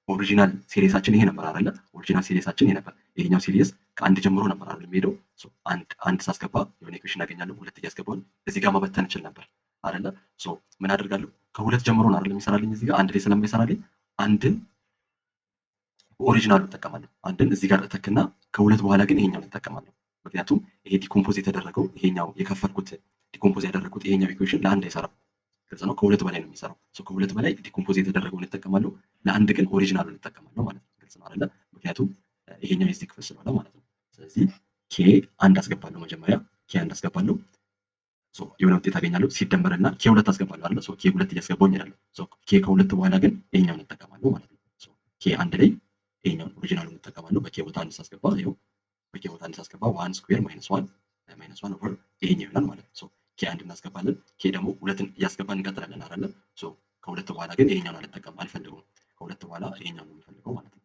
ኦሪጂናል ሲሪሳችን ይሄ ነበር አይደለ? ኦሪጂናል ሲሪሳችን ይሄ ነበር። ይሄኛው ሲሪስ ከአንድ ጀምሮ ነበር አይደል የሚሄደው? አንድ ሳስገባ የሆነ ኢኩዌሽን አገኛለሁ። ሁለት እያስገባሁ እዚህ ጋር መበተን እችል ነበር አይደለ? ምን አደርጋለሁ? ከሁለት ጀምሮ ነው አይደል የሚሰራልኝ። እዚህ ጋር አንድ ላይ ስለማይሰራልኝ አንድን ኦሪጂናሉ እጠቀማለሁ። አንድን እዚህ ጋር እተክና ከሁለት በኋላ ግን ይሄኛውን እጠቀማለሁ። ምክንያቱም ይሄ ዲኮምፖዝ የተደረገው ይሄኛው የከፈልኩት ዲኮምፖዝ ያደረኩት ይሄኛው ኢኩዌሽን ለአንድ አይሰራም። ግልጽ ነው። ከሁለት በላይ ነው የሚሰራው። ከሁለት በላይ ዲኮምፖዝ የተደረገውን እጠቀማለሁ፣ ለአንድ ግን ኦሪጂናሉን እጠቀማለሁ ማለት ነው። ግልጽ ነው አይደለ? ምክንያቱም ይሄኛው የዚህ ክፍል ስለሆነ ማለት ነው። ስለዚህ ኬ አንድ አስገባለሁ። መጀመሪያ ኬ አንድ አስገባለሁ፣ የሆነ ውጤት አገኛለሁ። ሲደመርና ኬ ሁለት አስገባለሁ አይደለ? ኬ ሁለት እያስገባሁኝ እሄዳለሁ። ኬ ከሁለት በኋላ ግን ይሄኛውን እጠቀማለሁ ማለት ነው። ኬ አንድ ላይ ይሄኛውን ኦሪጂናሉን እጠቀማለሁ። በኬ ቦታ አንድ ሳስገባ ይኸው በኬ ቦታ አንድ ሳስገባ ዋን ስኩዌር ማይነስ ዋን ኦቨር ይሄኛው ይሆናል ማለት ነው። ኬ አንድ እናስገባለን። ኬ ደግሞ ሁለትን እያስገባን እንቀጥላለን አይደለ? ከሁለት በኋላ ግን ይሄኛውን አልፈልገውም። ከሁለት በኋላ ይሄኛውን ነው የምፈልገው ማለት ነው።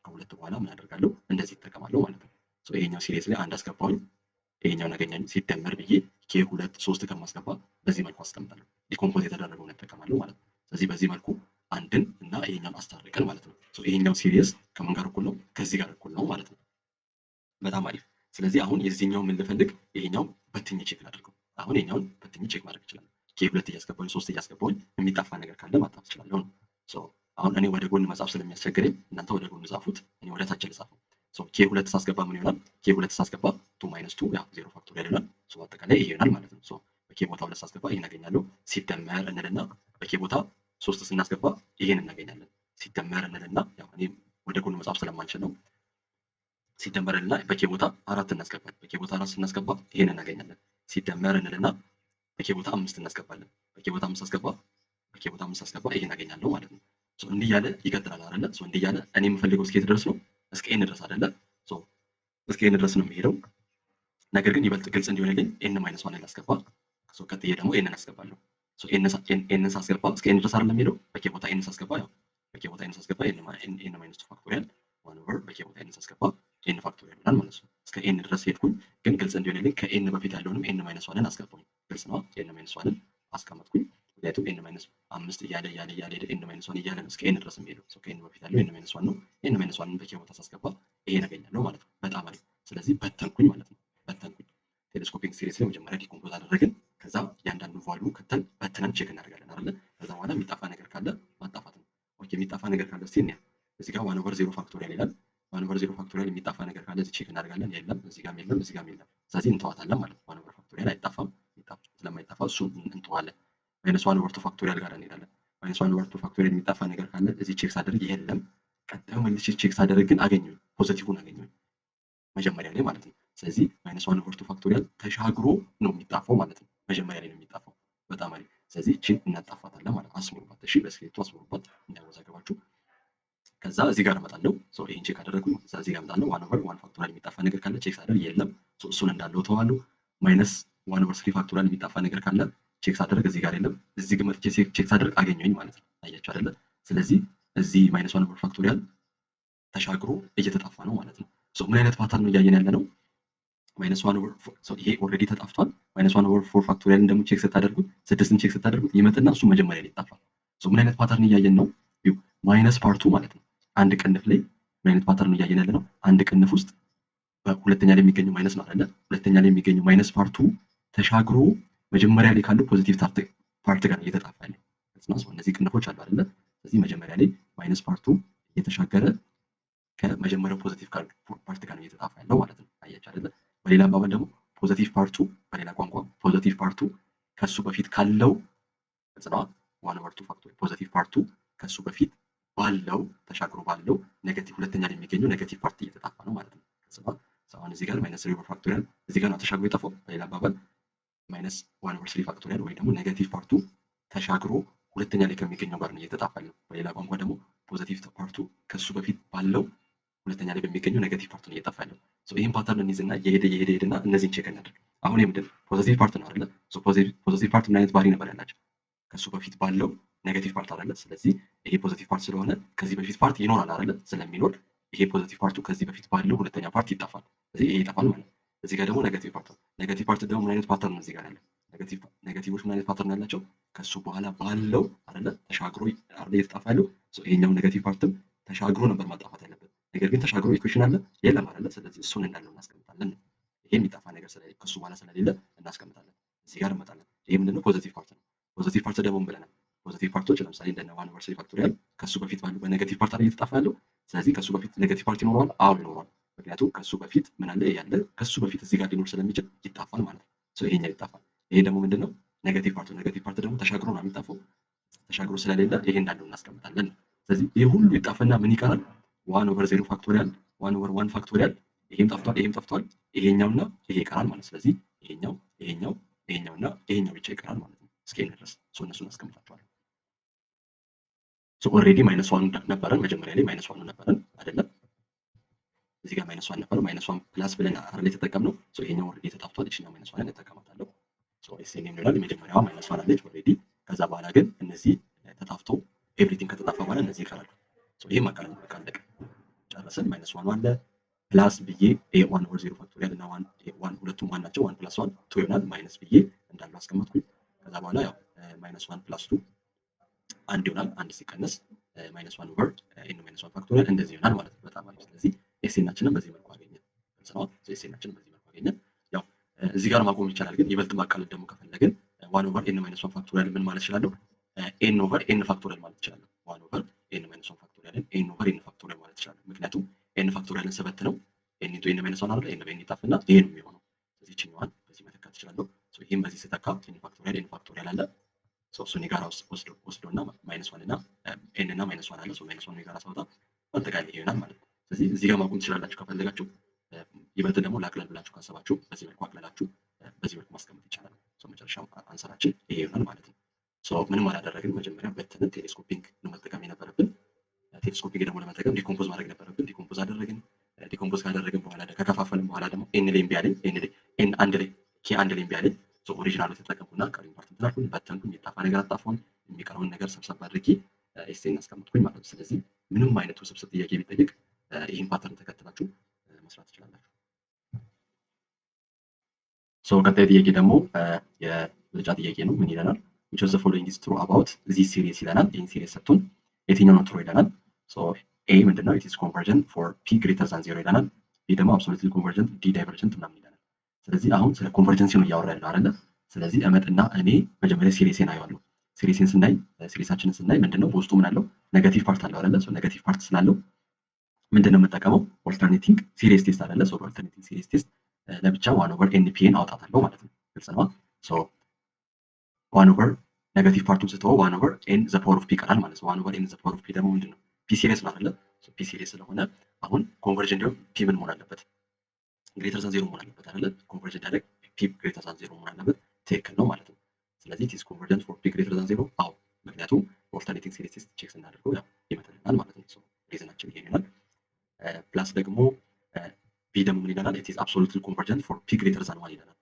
ከሁለት በኋላ ምን አደርጋለሁ? እንደዚህ እጠቀማለሁ ማለት ነው። ይሄኛው ሲሪስ ላይ አንድ አስገባሁኝ፣ ይሄኛውን አገኛኝ። ሲደመር ብዬ ኬ ሁለት ሶስት ከማስገባ በዚህ መልኩ አስቀምጣለሁ። ዲኮምፖዝ የተደረገውን እጠቀማለሁ ማለት ነው። ስለዚህ በዚህ መልኩ አንድን እና ይሄኛውን አስታርቀን ማለት ነው። ይሄኛው ሲሪስ ከምን ጋር እኩል ነው? ከዚህ ጋር እኩል ነው ማለት ነው። በጣም አሪፍ። ስለዚህ አሁን የዚህኛው ምን ልፈልግ? ይሄኛው በትኝ ቼክ ላድርገው። አሁን ይሄኛውን በትኝ ቼክ ማድረግ እችላለሁ። ኬ ሁለት እያስገባሁኝ ሶስት እያስገባሁኝ የሚጣፋ ነገር ካለ ማጣፍ እችላለሁ ነው። አሁን እኔ ወደ ጎን መጻፍ ስለሚያስቸግረኝ እናንተ ወደ ጎን ጻፉት፣ እኔ ወደ ታች ልጻፈው። ኬ ሁለት ሳስገባ ምን ይሆናል? ኬ ሁለት ሳስገባ ቱ ማይነስ ቱ ያ ዜሮ ፋክቶሪያል ይሆናል። አጠቃላይ ይሄ ይሆናል ማለት ነው። በኬ ቦታ ሁለት ሳስገባ ይሄን አገኛለሁ። ሲደመር እንልና በኬ ቦታ ሶስት ስናስገባ ይሄን እናገኛለን። ሲደመር እንልና ያው እኔ ወደ ጎን መጻፍ ስለማንችል ነው። ሲደመር እንልና በኬ ቦታ አራት እናስገባለን። በኬ ቦታ አራት ስናስገባ ይሄን እናገኛለን። ሲደመር እንልና በኬ ቦታ አምስት እናስገባለን። በኬ ቦታ አምስት አስገባ ይሄን አገኛለሁ ማለት ነው። እንዲህ እያለ ይቀጥላል አይደለ? እንዲህ እያለ እኔ የምፈልገው እስከ የት ድረስ ነው? እስከ ኤን ድረስ አይደለ? እስከ ኤን ድረስ ነው የሚሄደው። ነገር ግን ይበልጥ ግልጽ እንዲሆንልኝ ኤን ማይነስ ዋን ላስገባ። ቀጥዬ ደግሞ ኤንን አስገባለሁ። ኤንን ሳስገባ እስከ ኤን ድረስ አይደለም የሚሄደው። በኬ ቦታ ኤን ሳስገባ ያው በኬ ቦታ ኤን ሳስገባ ኤን ማይነስ ቱ ፋክቶሪያል ዋን ኦቨር በኬ ቦታ ኤን ሳስገባ ኤን ፋክቶሪያል ይሆናል ማለት ነው። እስከ ኤን ድረስ ሄድኩኝ። ግን ግልጽ እንዲሆንልኝ ከኤን በፊት ያለውንም ኤን ማይነስ ዋንን አስገባኝ። ግልጽ ነው። ኤን ማይነስ ዋንን አስቀመጥኩኝ። ምክንያቱም ኤን ማይነስ አምስት እያለ ኤን ማይነስ ዋን እያለ ነው እስከ ኤን ድረስ የሚሄደው። ከኤን በፊት ያለው ኤን ማይነስ ዋን ነው። ኤን ማይነስ ዋንን በኬ ቦታ ሳስገባ ይሄን አገኛለሁ ማለት ነው። በጣም አሪፍ። ስለዚህ በተንኩኝ ማለት ነው። ቴሌስኮፒክ ሲሪስ ላይ መጀመሪያ ዲኮምፖዝ አደረግን። ከዛ እያንዳንዱ ቫልዩ ከተን በትነን ቼክ እናደርጋለን አይደለ? ከዛ በኋላ የሚጣፋ ነገር ካለ ማጣፋት ነው። ኦኬ የሚጣፋ ነገር ካለ እስቲ እንያ። እዚህ ጋር ዋን ኦቨር ዜሮ ፋክቶሪያል ይላል። ዋን ኦቨር ዜሮ ፋክቶሪያል የሚጣፋ ነገር ካለ እዚህ ቼክ እናደርጋለን። የለም፣ እዚህ ጋርም የለም፣ እዚህ ጋርም የለም። ስለዚህ እንተዋታለን ማለት ነው። ዋን ኦቨር ፋክቶሪያል አይጣፋም። ስለማይጣፋ እሱን እንተዋለን። ማይነስ ዋን ኦቨር ቱ ፋክቶሪያል ጋር እንሄዳለን። ማይነስ ዋን ኦቨር ቱ ፋክቶሪያል የሚጣፋ ነገር ካለ እዚህ ቼክ ሳደርግ የለም። ቀጣዩ መልሼ ቼክ ሳደርግ ግን አገኘሁኝ፣ ፖዚቲቭን አገኘሁኝ መጀመሪያ ላይ ማለት ነው። ስለዚህ ማይነስ ዋን ኦቨር ቱ ፋክቶሪያል ተሻግሮ ነው የሚጣፋው ማለት ነው። መጀመሪያ ላይ ነው የሚጣፋው። በጣም አሪፍ። ስለዚህ እቺን እናጣፋታለን ማለት አስምሩባት። እሺ በስክሪፕቱ አስምሩባት እንዳያወዛገባችሁ። ከዛ እዚህ ጋር እመጣለሁ። ይሄን ቼክ አደረግኩኝ። እዚህ ጋር እመጣለሁ። 1/1 ፋክቶሪያል የሚጣፋ ነገር ካለ ቼክ ሳደርግ የለም። እሱን እንዳለው ተዋለሁ። ማይነስ 1/3 ፋክቶሪያል የሚጣፋ ነገር ካለ ቼክ ሳደርግ እዚህ ጋር የለም። እዚህ ግን መጥቼ ቼክ ሳደርግ አገኘሁኝ ማለት ነው። አያችሁ አይደለ? ስለዚህ እዚህ ማይነስ 1/4 ፋክቶሪያል ተሻግሮ እየተጣፋ ነው ማለት ነው። ምን አይነት ፓተርን ነው እያየን ያለ ነው? ማይነስ 1/4 ይሄ ኦልሬዲ ተጣፍቷል። ማይነስ 1/4 ፋክቶሪያልን ደግሞ ቼክ ስታደርጉት 6ን ቼክ ስታደርጉት ይመጥና እሱ መጀመሪያ ላይ ይጣፋል። ምን አይነት ፓተርን እያየን ነው? ማይነስ ፓርቱ ማለት ነው። አንድ ቅንፍ ላይ ምን አይነት ፓተርን እያየን ያለ ነው? አንድ ቅንፍ ውስጥ በሁለተኛ ላይ የሚገኘው ማይነስ ነው አይደለ? ሁለተኛ ላይ የሚገኘው ማይነስ ፓርቱ ተሻግሮ መጀመሪያ ላይ ካለው ፖዚቲቭ ፓርት ጋር እየተጣፋ ያለው ነው። እነዚህ ቅንፎች አሉ አይደለ? ስለዚህ መጀመሪያ ላይ ማይነስ ፓርቱ እየተሻገረ ከመጀመሪያው ፖዚቲቭ ፓርት ጋር እየተጣፋ ያለው ማለት ነው። አያችሁ አይደለ? በሌላ አባባል ደግሞ ፖዚቲቭ ፓርቱ በሌላ ቋንቋ ፖዚቲቭ ፓርቱ ከሱ በፊት ካለው ነው 1/2 ፋክቶሪያል ፖዚቲቭ ፓርቱ ከሱ በፊት ባለው ተሻግሮ ባለው ኔጌቲቭ ሁለተኛ ላይ የሚገኘው ኔጌቲቭ ፓርት እየተጣፋ ነው ማለት ነው። አሁን እዚህ ጋር ማይነስ 3 ፋክቶሪያል እዚህ ጋር ነው ተሻግሮ የጠፋው። በሌላ አባባል ማይነስ 1/3 ፋክቶሪያል ወይ ደግሞ ኔጌቲቭ ፓርቱ ተሻግሮ ሁለተኛ ላይ ከሚገኘው ጋር ነው እየተጣፋ ነው። በሌላ ቋንቋ ደግሞ ፖዚቲቭ ፓርቱ ከሱ በፊት ባለው ሁለተኛ ላይ በሚገኘው ኔጌቲቭ ፓርት ነው እየጠፋ ያለው። ይህን ፓተርን እንይዝና እየሄደና እነዚህን ቼክ እናድርግ። አሁን ይሄ ምንድን ነው? ፖዚቲቭ ፓርት ነው አይደለ? ፖዚቲቭ ፓርት ምን አይነት ባህሪ ነበር ያላቸው? ከሱ በፊት ባለው ኔጌቲቭ ፓርት አይደለ? ስለዚህ ይሄ ፖዚቲቭ ፓርት ስለሆነ ከዚህ በፊት ፓርት ይኖራል አይደለ? ስለሚኖር ይሄ ፖዚቲቭ ፓርቱ ከዚህ በፊት ባለው ሁለተኛ ፓርት ይጣፋል። ስለዚህ ይሄ ይጣፋል ማለት ነው። እዚህ ጋር ደግሞ ኔጌቲቭ ፓርት ነው። ኔጌቲቭ ፓርት ደግሞ ምን አይነት ፓተርን ነው እዚህ ጋር ያለው? ኔጌቲቮች ምን አይነት ፓተርን ያላቸው? ከሱ በኋላ ባለው አይደለ? ተሻግሮ አይደለ እየተጣፋ ያለው። ይሄኛው ኔጌቲቭ ፓርትም ተሻግሮ ነበር ማጣፋት ያለበት። ነገር ግን ተሻግሮ ኢኩዌሽን አለ የለም አይደለ? ስለዚህ እሱን እንዳለው እናስቀምጣለን። ይሄ የሚጣፋ ነገር ስለሌለ ከሱ በኋላ ስለሌለ እናስቀምጣለን። እዚህ ጋር እንመጣለን። ይሄ ምንድነው? ፖዚቲቭ ፓርት ነው። ፖዚቲቭ ፓርት ደግሞ ምን ብለናል? ፖዚቲቭ ፓርቶች ለምሳሌ እንደነ 1/3 ፋክቶሪያል ከሱ በፊት ባለው በኔጌቲቭ ፓርት ላይ እየተጣፋ ያለው። ስለዚህ ከሱ በፊት ኔጌቲቭ ፓርት ይኖረዋል? አዎ ይኖረዋል። ምክንያቱም ከሱ በፊት ምን አለ ያለ ከሱ በፊት እዚህ ጋር ሊኖር ስለሚችል ይጣፋል ማለት ነው። ይሄኛው ይጣፋል። ይሄ ደግሞ ምንድነው? ኔጌቲቭ ፓርት ነው። ኔጌቲቭ ፓርት ደግሞ ተሻግሮ ነው የሚጣፋው። ተሻግሮ ስለሌለ ይሄ እንዳለው እናስቀምጣለን። ስለዚህ ይሄ ሁሉ ይጣፈና ምን ይቀራል? 1/0 ፋክቶሪያል 1/1 ፋክቶሪያል ይሄም ጠፍቷል። ይሄኛውና ይሄ ይቀራል ማለት። ስለዚህ ይሄኛውና ይሄኛው ብቻ ይቀራል ማለት ነው። እስኪ እንድረስ እነሱን አስቀምጣቸዋለሁ። ኦልሬዲ ማይነስ 1 ነበረን መጀመሪያ ላይ ማይነስ 1 ነበረን አይደለም? እዚህ ጋር ማይነስ 1 ነበር። ማይነስ 1 ፕላስ ብለን አይደል የተጠቀምነው? ይሄኛው ኦልሬዲ ተጣፍቷል። እቺኛው ማይነስ 1 እንጠቀማታለሁ። ኤስኤን ይላል የመጀመሪያዋ ማይነስ 1 አለች ኦልሬዲ። ከዛ በኋላ ግን እነዚህ ተጣፍቶ ኤቭሪቲንግ ከተጣፋ በኋላ እነዚህ ይቀራሉ። ይሄ ማቃለል አለቀ። ጨረስን። ማይነስ 1 አለ ፕላስ ብዬ a1/0 ፋክቶሪያል እና 1 ሁለቱም ዋን ናቸው። 1 + 1 2 ይሆናል። ማይነስ ብዬ እንዳለው አስቀመጥኩኝ። ከዛ በኋላ ያው ማይነስ 1 + 2 አንድ ይሆናል። አንድ ሲቀነስ ማይነስ 1/n-1 ፋክቶሪያል እንደዚህ ይሆናል ማለት ነው። በጣም አሪፍ። ስለዚህ ኤስኤናችንን በዚህ መልኩ አገኘን። ኤስኤናችንን በዚህ መልኩ አገኘን። ያው እዚህ ጋር ማቆም ይቻላል፣ ግን ይበልጥ ማቃለል ደግሞ ከፈለግን 1/n-1 ፋክቶሪያል ምን ማለት እችላለሁ? n/n ፋክቶሪያል ማለት እችላለሁ። 1/n-1 ፋክቶሪያልን n/n ፋክቶሪያል ማለት እችላለሁ። ምክንያቱም n ፋክቶሪያልን ስበት ነው n × n-1 አይደል? n በn ይጣፍና ይሄ ነው የሚሆነው። ስለዚህ እችኛዋን በዚህ መተካት እችላለሁ። ይሄን በዚህ ስተካ n ፋክቶሪያል አለ። እሱን የጋራ ወስዶና ማይነስ 1 እና n እና ማይነስ 1 አለ። ማይነስ 1 የጋራ ሳወጣ አጠቃላይ ይሆናል ማለት ነው። ስለዚህ እዚህ ጋር ማቆም ትችላላችሁ ከፈለጋችሁ። ይበልጥ ደግሞ ላቅለል ብላችሁ ካሰባችሁ በዚህ መልኩ አቅለላችሁ በዚህ መልኩ ማስቀመጥ ይቻላል። መጨረሻው አንሰራችን ይሄ ይሆናል ማለት ነው። ምንም አላደረግን። መጀመሪያ በተንን ቴሌስኮፒንግ ነው መጠቀም የነበረብን። ቴሌስኮፒንግ ደግሞ ለመጠቀም ዲኮምፖዝ ማድረግ ነበረብን። ዲኮምፖዝ አደረግን። ዲኮምፖዝ ካደረግን በኋላ ከከፋፈልን በኋላ ደግሞ ኤን ላይ እምቢ አለኝ። ኤን አንድ ላይ ኬ አንድ ላይ እምቢ አለኝ። ኦሪጂናሉ ተጠቀምኩና ቀሪውን ፓርት ተናልኩኝ፣ በተንኩኝ፣ የጣፋ ነገር አጣፋሁኝ፣ የሚቀረውን ነገር ሰብሰብ አድርጌ ኤስኤን አስቀምጥኩኝ ማለት ነው። ስለዚህ ምንም አይነት ውስብስብ ጥያቄ ቢጠይቅ ይህን ፓተርን ተከትላችሁ መስራት ትችላላችሁ። ቀጣይ ጥያቄ ደግሞ የምርጫ ጥያቄ ነው። ምን ይለናል? which of the following is true about this series ይለናል። ይህን ሲሪስ ሰጥቶን የትኛው ነው ትሩ ይለናል። ኤ ምንድነው? it is convergent for p greater than 0 ይለናል። ቢ ደግሞ absolutely convergent d divergent ምናምን ይለናል። ስለዚህ አሁን ስለ ኮንቨርጀንሲ ነው እያወራ ያለው አይደለ? ስለዚህ እመጥና እኔ መጀመሪያ ሲሪስን አየዋለሁ። ሲሪስን ስናይ ሲሪሳችንን ስናይ ምንድነው በውስጡ ምን አለው? ኔጋቲቭ ፓርት አለው አይደለ? ኔጋቲቭ ፓርት ስላለው ምንድነው የምጠቀመው? ኦልተርኔቲንግ ሲሪስ ቴስት አይደለ? ኦልተርኔቲንግ ሲሪስ ቴስት ለብቻ 1/npn አውጣታለሁ ማለት ነው። ግልጽ ነው። 1/, ኔጋቲቭ ፓርቱን ስተወው 1/n ዘ ፓወር ኦፍ ፒ ይቀራል ማለት ነው። 1/n ዘ ፓወር ኦፍ ፒ ደግሞ ምንድነው? ፒ ሲሪስ ነው አይደለ? ፒ ሲሪስ ስለሆነ አሁን ኮንቨርጀንት እንዲሆን ፒ ምን መሆን አለበት? ግሬተር ዛን 0 መሆን አለበት አይደለ? ኮንቨርጀንት ያደርግ ፒ ግሬተር ዛን 0 መሆን አለበት። ትክክል ነው ማለት ነው። ስለዚህ ኢት ኢዝ ኮንቨርጀንት ፎር ፒ ግሬተር ዛን 0 አዎ፣ ምክንያቱም ኦልተርኔቲንግ ሲሪስ ቴስት ቼክ ስናደርገው ያው ይመጣልናል ማለት ነው። ሪዝናችን ይሄ ይሆናል። ፕላስ ደግሞ ቢ ደግሞ ምን ይለናል? ኢት ኢዝ አብሶሉትሊ ኮንቨርጀንት ፎር ፒ ግሬተር ዛን 1 ይለናል።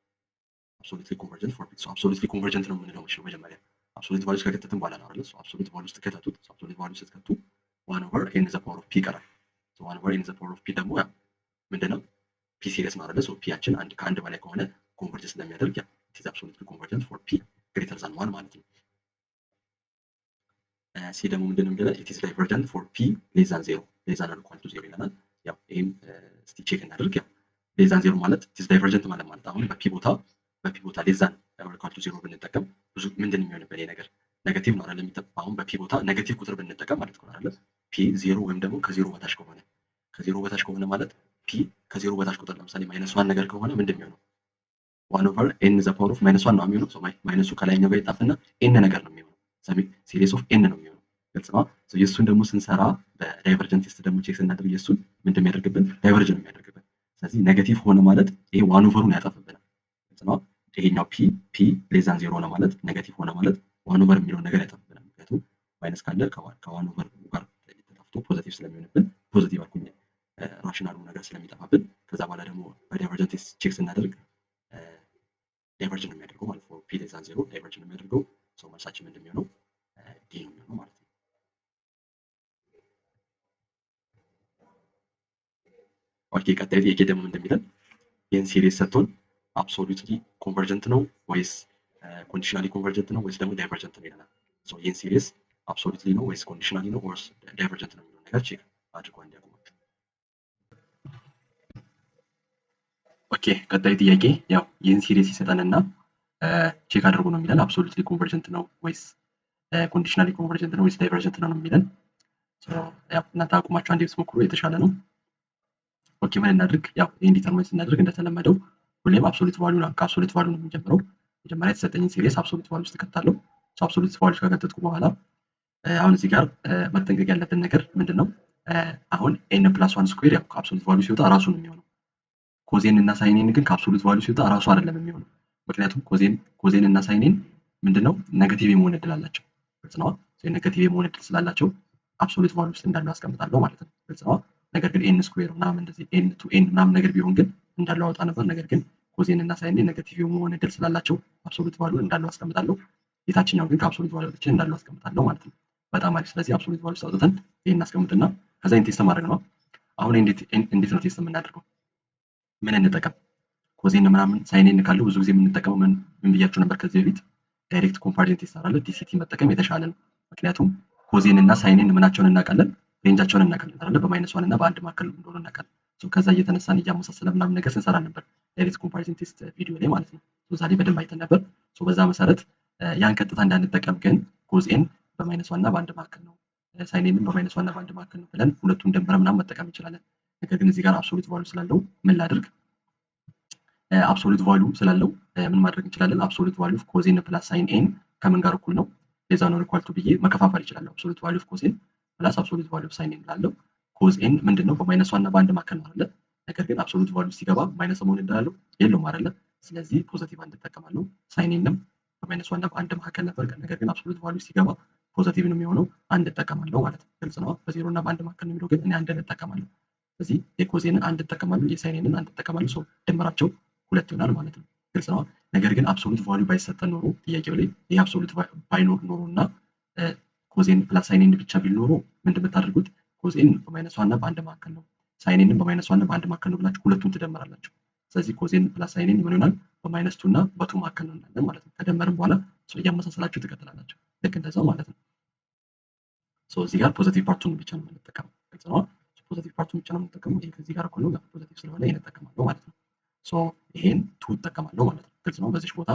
አብሶሉትሊ ኮንቨርጀንት ፎር ፒ አብሶሉትሊ ኮንቨርጀንት ነው የምንለው መቼ ነው? መጀመሪያ አብሶሉት ቫልዩስ ከከተትን በኋላ ነው አይደል? አብሶሉት ቫልዩ ውስጥ ከተቱት። አብሶሉት ቫልዩ ስትከቱ 1 ኦቨር ኤን ዘ ፓወር ኦፍ ፒ ይቀራል። 1 ኦቨር ኤን ዘ ፓወር ኦፍ ፒ ደግሞ ያው ምንድነው? ፒ ሲሪየስ ነው አይደል? ፒያችን ከአንድ በላይ ከሆነ ኮንቨርጅ ስለሚያደርግ ያው ኢት ኢዝ አብሶሉትሊ ኮንቨርጀንት ፎር ፒ ግሬተር ዛን 1 ማለት ነው። ሲ ደግሞ ምንድነው የሚለናል? ኢት ኢዝ ዳይቨርጀንት ፎር ፒ ሌስ ዛን 0 ሌስ ዛን ኦር ኢኳል ቱ 0 ይለናል። ያው ይሄም እስቲ ቼክ እናድርግ። ያው ሌስ ዛን 0 ማለት ኢት ኢዝ ዳይቨርጀንት ማለት አሁን በፒ ቦታ ሌስ ዛን ኦር ኢኳል ቱ 0 ብንጠቀም ብዙ ምንድን የሚሆንበት ይሄ ነገር ኔጋቲቭ ነው አይደል? አሁን በፒ ቦታ ኔጋቲቭ ቁጥር ብንጠቀም ማለት ነው አይደል? ፒ 0 ወይም ደግሞ ከ0 በታች ከሆነ ማለት ፒ ከ0 በታች ቁጥር ለምሳሌ -1 ነገር ከሆነ ምንድን የሚሆነው 1 ኦቨር ኤን ዘ ፓወር ኦፍ -1 ነው የሚሆነው። ማይነሱ ከላይኛው ጋር ይጣፍና ኤን ነገር ነው የሚሆነው። ሲሪስ ኦፍ ኤን ነው የሚሆነው። ግልጽ ነው። የእሱን ደግሞ ስንሰራ በዳይቨርጀንት ቴስት ደግሞ ቼክ ስናደርግ የእሱን ምንድን የሚያደርግብን ዳይቨርጅ ነው የሚያደርግብን። ስለዚህ ኔጋቲቭ ሆነ ማለት ይሄ 1 ኦቨሩን ያጠፍብናል። ግልጽ ነው። ይሄኛው ፒ ሌስ ዛን 0 ሆነ ማለት ኔጋቲቭ ሆነ ማለት 1 ኦቨር የሚለውን ነገር ያጠፍብናል። ምክንያቱም ማይነስ ካለ ከ1 ኦቨር ጋር ተጠፍቶ ፖዚቲቭ ስለሚሆንብን ፖዚቲቭ አልኩኝ ራሽናሉ ነገር ስለሚጠፋብን ከዛ በኋላ ደግሞ በዳይቨርጀንት ቴስት ቼክ ስናደርግ ዳይቨርጅን ነው የሚያደርገው ማለት ነው። ፒ ሌስ ዛን 0 ዳይቨርጅን ነው የሚያደርገው። ሰው መልሳችን ምንድን የሚሆነው ዲ ነው የሚሆነው ማለት ነው። ኦኬ ቀጣይ ጥያቄ ደግሞ እንደሚለን ይህን ሲሪስ ሰጥቶን አብሶሉትሊ ኮንቨርጀንት ነው ወይስ ኮንዲሽናሊ ኮንቨርጀንት ነው ወይስ ደግሞ ዳይቨርጀንት ነው ይለናል። ሶ ይህን ሲሪስ አብሶሉትሊ ነው ወይስ ኮንዲሽናሊ ነው ወይስ ዳይቨርጀንት ነው የሚለው ነገር ቼክ አድርጎ እንዲያውቁ። ኦኬ ቀጣይ ጥያቄ ያው ይህን ሲሪስ ይሰጠንና ቼክ አድርጎ ነው የሚለን አብሶሉትሊ ኮንቨርጀንት ነው ወይስ ኮንዲሽናሊ ኮንቨርጀንት ነው ወይስ ዳይቨርጀንት ነው የሚለን። ያው እናንተ አቁማችሁ አንዴ ብትሞክሩ የተሻለ ነው። ኦኬ ምን እናድርግ? ያው ይሄን ዲተርማይን ስናደርግ እንደተለመደው ሁሌም አብሶሉት ቫልዩ ከአብሶሉት ቫልዩ ነው የምንጀምረው። መጀመሪያ የተሰጠኝን ሲሪስ አብሶሉት ቫልዩ ውስጥ ከታለው አብሶሉት ቫልዩ ከከተትኩ በኋላ አሁን እዚህ ጋር መጠንቀቅ ያለብን ነገር ምንድነው? አሁን ኤን ፕላስ 1 ስኩዌር ያው ከአብሶሉት ቫልዩ ሲወጣ ራሱ ነው የሚሆነው። ኮዜን እና ሳይኔን ግን ከአብሶሉት ቫልዩ ሲወጣ ራሱ አይደለም የሚሆነው። ምክንያቱም ኮዜን እና ሳይኔን ምንድነው ኔጋቲቭ የመሆን እድል አላቸው። ግልጽ ነው። ኔጋቲቭ የመሆን እድል ስላላቸው አብሶሉት ቫልዩ ውስጥ እንዳለው አስቀምጣለሁ ማለት ነው። ግልጽ ነው። ነገር ግን ኤን ስኩዌር ምናምን እንደዚህ ኤን ቱ ኤን ምናምን ነገር ቢሆን ግን እንዳለው አወጣ ነበር። ነገር ግን ኮዜን እና ሳይኔን ኔጋቲቭ የመሆን እድል ስላላቸው አብሶሉት ቫልዩ እንዳለው አስቀምጣለሁ። የታችኛው ግን ከአብሶሉት ቫልዩ ወጥቼ እንዳለው አስቀምጣለሁ ማለት ነው። በጣም አሪፍ። ስለዚህ አብሶሉት ቫልዩ ውስጥ አውጥተን ይሄን እናስቀምጥና ከዛ ይሄን ቴስት ማድረግ ነው። አሁን እንዴት ነው ቴስት የምናደርገው? ምን እንጠቀም? ኮዜን ምናምን ሳይኔን ካለው ብዙ ጊዜ የምንጠቀመው ምን ብያችሁ ነበር ከዚህ በፊት ዳይሬክት ኮምፓሪዝን ቴስት አለ። ዲሲቲ መጠቀም የተሻለ ነው። ምክንያቱም ኮዜን እና ሳይኔን ምናቸውን እናውቃለን፣ ሬንጃቸውን እናውቃለን አይደል? በ-1 እና በ1 መካከል እንደሆነ እናውቃለን። ከዛ እየተነሳን እያመሳሰለ ምናምን ነገር ስንሰራ ነበር ዳይሬክት ኮምፓሪዝን ቴስት ቪዲዮ ላይ ማለት ነው። ዛሬ በደንብ አይተን ነበር። በዛ መሰረት ያን ቀጥታ እንዳንጠቀም ግን ኮዜን በ-1 እና በ1 መካከል ነው፣ ሳይኔንም በ-1 እና በ1 መካከል ነው ብለን ሁለቱን ደምረን ምናምን መጠቀም እንችላለን። ነገር ግን እዚህ ጋር አብሶሉት ቫልዩ ስላለው ምን ላድርግ? አብሶሉት ቫልዩ ስላለው ምን ማድረግ እንችላለን? አብሶሉት ቫልዩ ኦፍ ኮዜን ፕላስ ሳይን ኤን ከምን ጋር እኩል ነው? ሌስ ዛን ኦር ኢኳል ቱ ብዬ መከፋፈል ይችላል። አብሶሉት ቫልዩ ኦፍ ኮዜን ፕላስ አብሶሉት ቫልዩ ኦፍ ሳይን ኤን ላለው ኮዝ ኤን ምንድነው? በ-1 እና በ1 መካከል ነው አይደል? ነገር ግን አብሶሉት ቫልዩ ሲገባ ማይነስ መሆን እንዳለው የለውም አይደል? ስለዚህ ፖዚቲቭ አንድ እጠቀማለሁ። ሳይን ኤንም በ-1 እና በ1 መካከል ነበር። ነገር ግን አብሶሉት ቫልዩ ሲገባ ፖዚቲቭ ነው የሚሆነው፣ አንድ እጠቀማለሁ ማለት ነው። ግልጽ ነው። በ0 እና በ1 መካከል ነው የሚለው ግን እኔ አንድ እጠቀማለሁ። ስለዚህ የኮዜንን አንድ እጠቀማለሁ፣ የሳይኔንን አንድ እጠቀማለሁ። ሶ ድምራቸው 2 ይሆናል ማለት ነው። ግልጽ ነው። ነገር ግን አብሶሉት ቫልዩ ባይሰጠን ኖሮ ጥያቄው ላይ ይሄ አብሶሉት ባይኖር ኖሮ እና ኮዜን ፕላስ ሳይኔን ብቻ ቢል ኖሮ ምንድን የምታደርጉት? ኮዜን በ-1 እና በ1 መካከል ነው፣ ሳይኔንን በ-1 እና በ1 መካከል ነው ብላችሁ ሁለቱን ትደምራላችሁ። ስለዚህ ኮዜን ፕላስ ሳይኔን ምን ይሆናል? በ-2 እና በ2 መካከል ነው እንዳለ ማለት ነው። ከደመርን በኋላ እያመሳሰላችሁ ትቀጥላላችሁ። ልክ እንደዛው ማለት ነው። እዚህ ጋር ፖዚቲቭ ፓርቱን ብቻ ነው የምንጠቀመው። ግልጽ ነው። ፖዚቲቭ ፓርቱን ብቻ ነው የምንጠቀመው። ይሄ ከዚህ ጋር እኩል ነው፣ ፖዚቲቭ ስለሆነ ይሄን እጠቀማለሁ ማለት ነው። ይሄን ቱ እጠቀማለሁ ማለት ነው። ግልጽ ነው። በዚህ ቦታ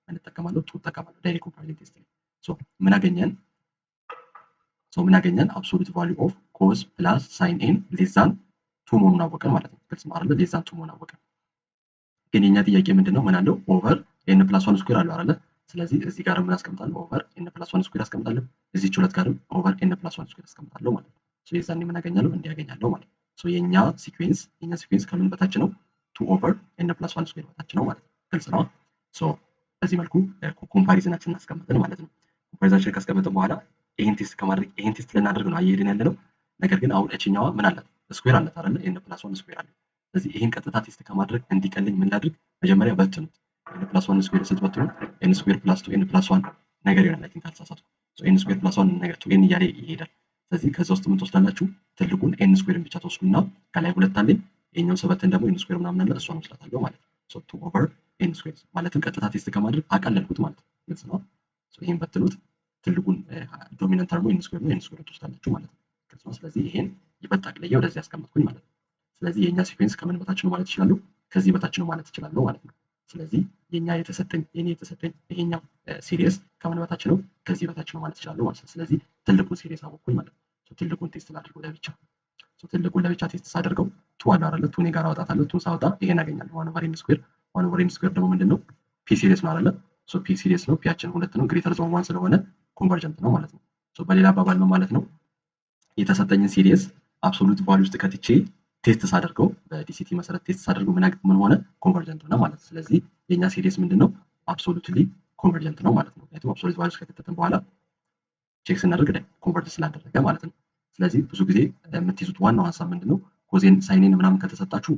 እንጠቀማለሁ፣ ቱ እጠቀማለሁ ዳይሬክት ኮምፓሪዝን ቴስት ላይ። ምን አገኘን? አብሶሉት ቫልዩ ኦፍ ኮዝ ፕላስ ሳይን ኤን ሌስ ዛን ቱ መሆኑን አወቀን ማለት ነው። ግልጽ ነው አይደል? ሌስ ዛን ቱ መሆኑን አወቀን። ግን የኛ ጥያቄ ምንድነው? ምን አለው? ኦቨር ኤን ፕላስ 1 ስኩዌር አለው አይደል? ስለዚህ እዚህ ጋር ምን አስቀምጣለሁ? ኦቨር ኤን ፕላስ 1 ስኩዌር አስቀምጣለሁ። እዚህች ሁለት ጋርም ኦቨር ኤን ፕላስ 1 ስኩዌር አስቀምጣለሁ ማለት ነው። የዛኔ ምን አገኛለሁ? እንዲያገኛለሁ ማለት ነው። የኛ ሲኩዌንስ ከምን በታች ነው? 2 ኦቨር ኤን ፕላስ 1 ስኩዌር በታች ነው ማለት ነው። ግልጽ ነው። በዚህ መልኩ ኮምፓሪዝናችንን አስቀምጠን ማለት ነው። ኮምፓሪዝናችንን ካስቀመጥን በኋላ ይሄን ቴስት ልናደርግ ነው እየሄድን ያለ ነው። ነገር ግን አሁን እችኛዋ ምን አላት? ስኩዌር አላት አይደለ? ኤን ፕላስ ዋን ስኩዌር አለ። ስለዚህ ይሄን ቀጥታ ቴስት ከማድረግ እንዲቀልኝ ምን ላድርግ? መጀመሪያ በትኑት። ኤን ፕላስ ዋን ስኩዌር ስትበትኑ ኤን ስኩዌር ፕላስ ቱ ኤን ፕላስ ዋን ነገር ይሆናል። አይ ቲንክ አልተሳሳትኩም። ኤን ስኩዌር ፕላስ ዋን ነገር ቱ ኤን እያለ ይሄዳል። ስለዚህ ከዛ ውስጥ ምን ትወስዳላችሁ? ትልቁን ኤን ስኩዌርን ብቻ ትወስዱና ከላይ ሁለት አለኝ ይሄኛውን ሰበትን ደግሞ ኤን ስኩዌር ምናምን አለ እሷን ወስዳታለሁ ማለት ነው። ሶ 2 ኦቨር ኤን ስኩዌር ማለትም ቀጥታ ቴስት ከማድረግ አቀለልኩት ማለት ነው። ግልጽ ነው። ሶ ይሄን በትኑት ትልቁን ዶሚናንት ተርሙ ኤን ስኩዌር ነው። ኤን ስኩዌር ትወስዳላችሁ ማለት ነው። ግልጽ ነው። ስለዚህ ይሄን ይበልጥ አቅልዬ ወደዚህ ያስቀመጥኩኝ ማለት ነው። ስለዚህ የኛ ሲኩዌንስ ከምን በታች ነው ማለት ይችላሉ? ከዚህ በታች ነው ማለት ይችላሉ ማለት ነው። ስለዚህ የኛ የተሰጠኝ ይሄኛው ሲሪየስ ከምን በታች ነው? ከዚህ በታች ነው ማለት ይችላሉ ማለት ነው። ስለዚህ ትልቁን ሲሪየስ አወቅኩኝ ማለት ነው። ትልቁን ቴስት ላድርገው ለብቻ። ትልቁን ለብቻ ቴስት ሳደርገው ቱ አለ አይደለ? ቱ እኔ ጋር አወጣታለሁ። ቱን ሳወጣ ይሄን አገኛለሁ። ዋን ኦቨር ኤን ስኩዌር። ዋን ኦቨር ኤን ስኩዌር ደግሞ ምንድነው? ፒ ሲሪየስ ነው አይደለ? ሶ ፒ ሲሪየስ ነው። ፒያችን ሁለት ነው። ግሬተር ዛን ዋን ስለሆነ ኮንቨርጀንት ነው ማለት ነው። ሶ በሌላ አባባል ምን ማለት ነው? የተሰጠኝን ሲሪየስ አብሶሉት ቫልዩ ውስጥ ከትቼ ቴስት ሳደርገው በዲሲቲ መሰረት ቴስት ሳደርገው ምን ሆነ? ኮንቨርጀንት ሆነ ማለት ነው። ስለዚህ የኛ ሲሪየስ ምንድነው? አብሶሉትሊ ኮንቨርጀንት ነው ማለት ነው። ምክንያቱም አብሶሉት ቫልዩ ውስጥ ከተተን በኋላ ቼክ ስናደርግ ኮንቨርጅ ስላደረገ ማለት ነው። ስለዚህ ብዙ ጊዜ የምትይዙት ዋናው ሀሳብ ምንድነው? ኮዜን ሳይኔን ምናምን ከተሰጣችሁ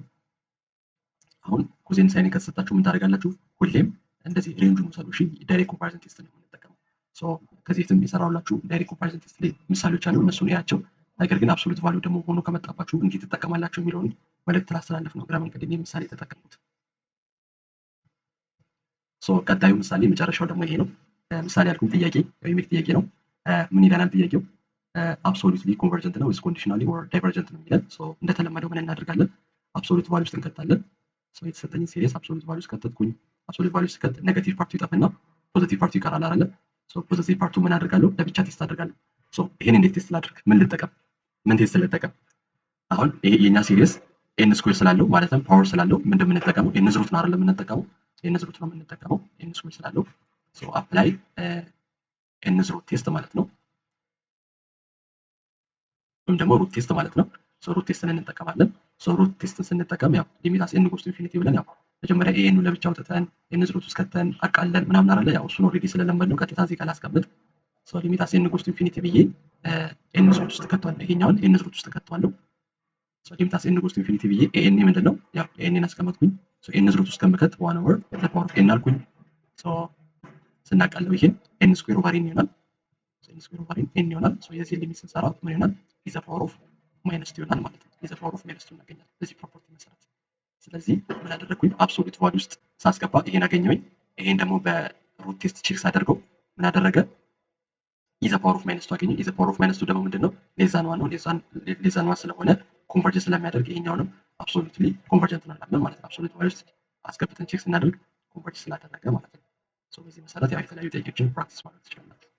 አሁን ኮዜን ሳይኔን ከተሰጣችሁ ምን ታደርጋላችሁ? ሁሌም እንደዚህ ሬንጁን ውሰዱ። እሺ ዳይሬክት ኮምፓሪዝን ቴስት ነው የምንጠቀመው። ሶ ከዚህ በፊትም የሰራሁላችሁ ዳይሬክት ኮምፓሪዝን ቴስት ላይ ምሳሌዎች አሉ፣ እነሱን እያቸው። ነገር ግን አብሶሉት ቫልዩ ደግሞ ሆኖ ከመጣባችሁ እንዴት ትጠቀማላችሁ የሚለውን መልእክት ላስተላልፍ ነው። ግራ መንገድ ምሳሌ ተጠቀምኩት። ሶ ቀጣዩ ምሳሌ መጨረሻው ደግሞ ይሄ ነው። ምሳሌ ያልኩት ጥያቄ ወይም ጥያቄ ነው። ምን ይለናል ጥያቄው? አብሶሉትሊ ኮንቨርጀንት ነው ወይስ ኮንዲሽናሊ ኦር ዳይቨርጀንት ነው የሚለን። ሶ እንደተለመደው ምን እናደርጋለን? አብሶሉት ቫልዩ ውስጥ እንከታለን። ሶ የተሰጠኝን ሲሪየስ አብሶሉት ቫልዩ ውስጥ ከተትኩኝ። አብሶሉት ቫልዩ ውስጥ ከት ኔጌቲቭ ፓርቱ ይጠፍና ፖዚቲቭ ፓርቱ ይቀራል አይደለ? ሶ ፖዚቲቭ ፓርቱ ምን አደርጋለሁ? ለብቻ ቴስት አደርጋለሁ። ሶ ይሄን እንዴት ቴስት ላድርግ? ምን ልጠቀም? ምን ቴስት ልጠቀም? አሁን ይሄ የኛ ሲሪየስ ኤን ስኩዌር ስላለው ማለትም ፓወር ስላለው ምን እንደምንጠቀመው ኤን ሩት ነው አይደል? የምንጠቀመው ኤን ሩት ነው የምንጠቀመው ኤን ስኩዌር ስላለው። ሶ አፕላይ ኤን ሩት ቴስት ማለት ነው፣ ወይም ደግሞ ሩት ቴስት ማለት ነው። ሶ ሩት ቴስትን እንጠቀማለን። ሶ ሩት ቴስትን ስንጠቀም ያው ሊሚት አስ ኤን ጎስ ቱ ኢንፊኒቲ ብለን ያው መጀመሪያ ኤን ለብቻ አውጥተን ኤን ሩት ውስጥ ከተን አቃለን ምናምን አይደለ? ያው እሱን ኦልሬዲ ስለለመድነው ቀጥታ እዚህ ጋር ላስቀምጥ። ሶ ሊሚት አስ ኤን ጎስ ቱ ኢንፊኒቲ ብዬ ኤን ሩት ውስጥ ከተዋለሁ። ይሄኛውን ኤን ሩት ውስጥ ከተዋለሁ። ሶ ሊሚት አስ ኤን ጎስ ቱ ኢንፊኒቲ ብዬ ኤን ምንድነው? ያው ኤንን አስቀመጥኩኝ። ሶ ኤን ሩት ውስጥ ከምከት 1 ኦቨር ዘ ፓወር ኦፍ ኤን አልኩኝ። ሶ ስናቃለው ይሄን ኤን ስኩዌር ኦቨር ኤን ይሆናል። ኤን ስኩዌር ኦቨር ኤን ይሆናል። ሶ የዚህ ሊሚት ስንሰራ ምን ይሆናል? ኢዘ ፓወር ኦፍ ማይነስ ቱ ይሆናል ማለት ነው። ኢዘ ፓወር ኦፍ ማይነስ ቱ እናገኛለን በዚህ ፕሮፐርቲ መሰረት። ስለዚህ ምን አደረግኩኝ? አብሶሉት ቫልዩ ውስጥ ሳስገባ ይሄን አገኘሁኝ። ይሄን ደግሞ በሩት ቴስት ቼክ ሳደርገው ምን አደረገ? ኢዘ ፓወር ኦፍ ማይነስ ቱ አገኘ። ኢዘ ፓወር ኦፍ ማይነስ ቱ ደግሞ ምንድነው? ሌዛን ዋን ነው። ሌዛን ዋን ስለሆነ ኮንቨርጅ ስለሚያደርግ ይሄኛውንም አብሶሉትሊ ኮንቨርጀንት እንላለን ማለት ነው። አብሶሉት ቫልዩ ውስጥ አስገብተን ቼክ ስናደርግ ኮንቨርጅ ስላደረገ ማለት ነው። ሶ በዚህ መሰረት ያው የተለያዩ ጥያቄዎችን ፕራክቲስ ማድረግ ትችላላችሁ።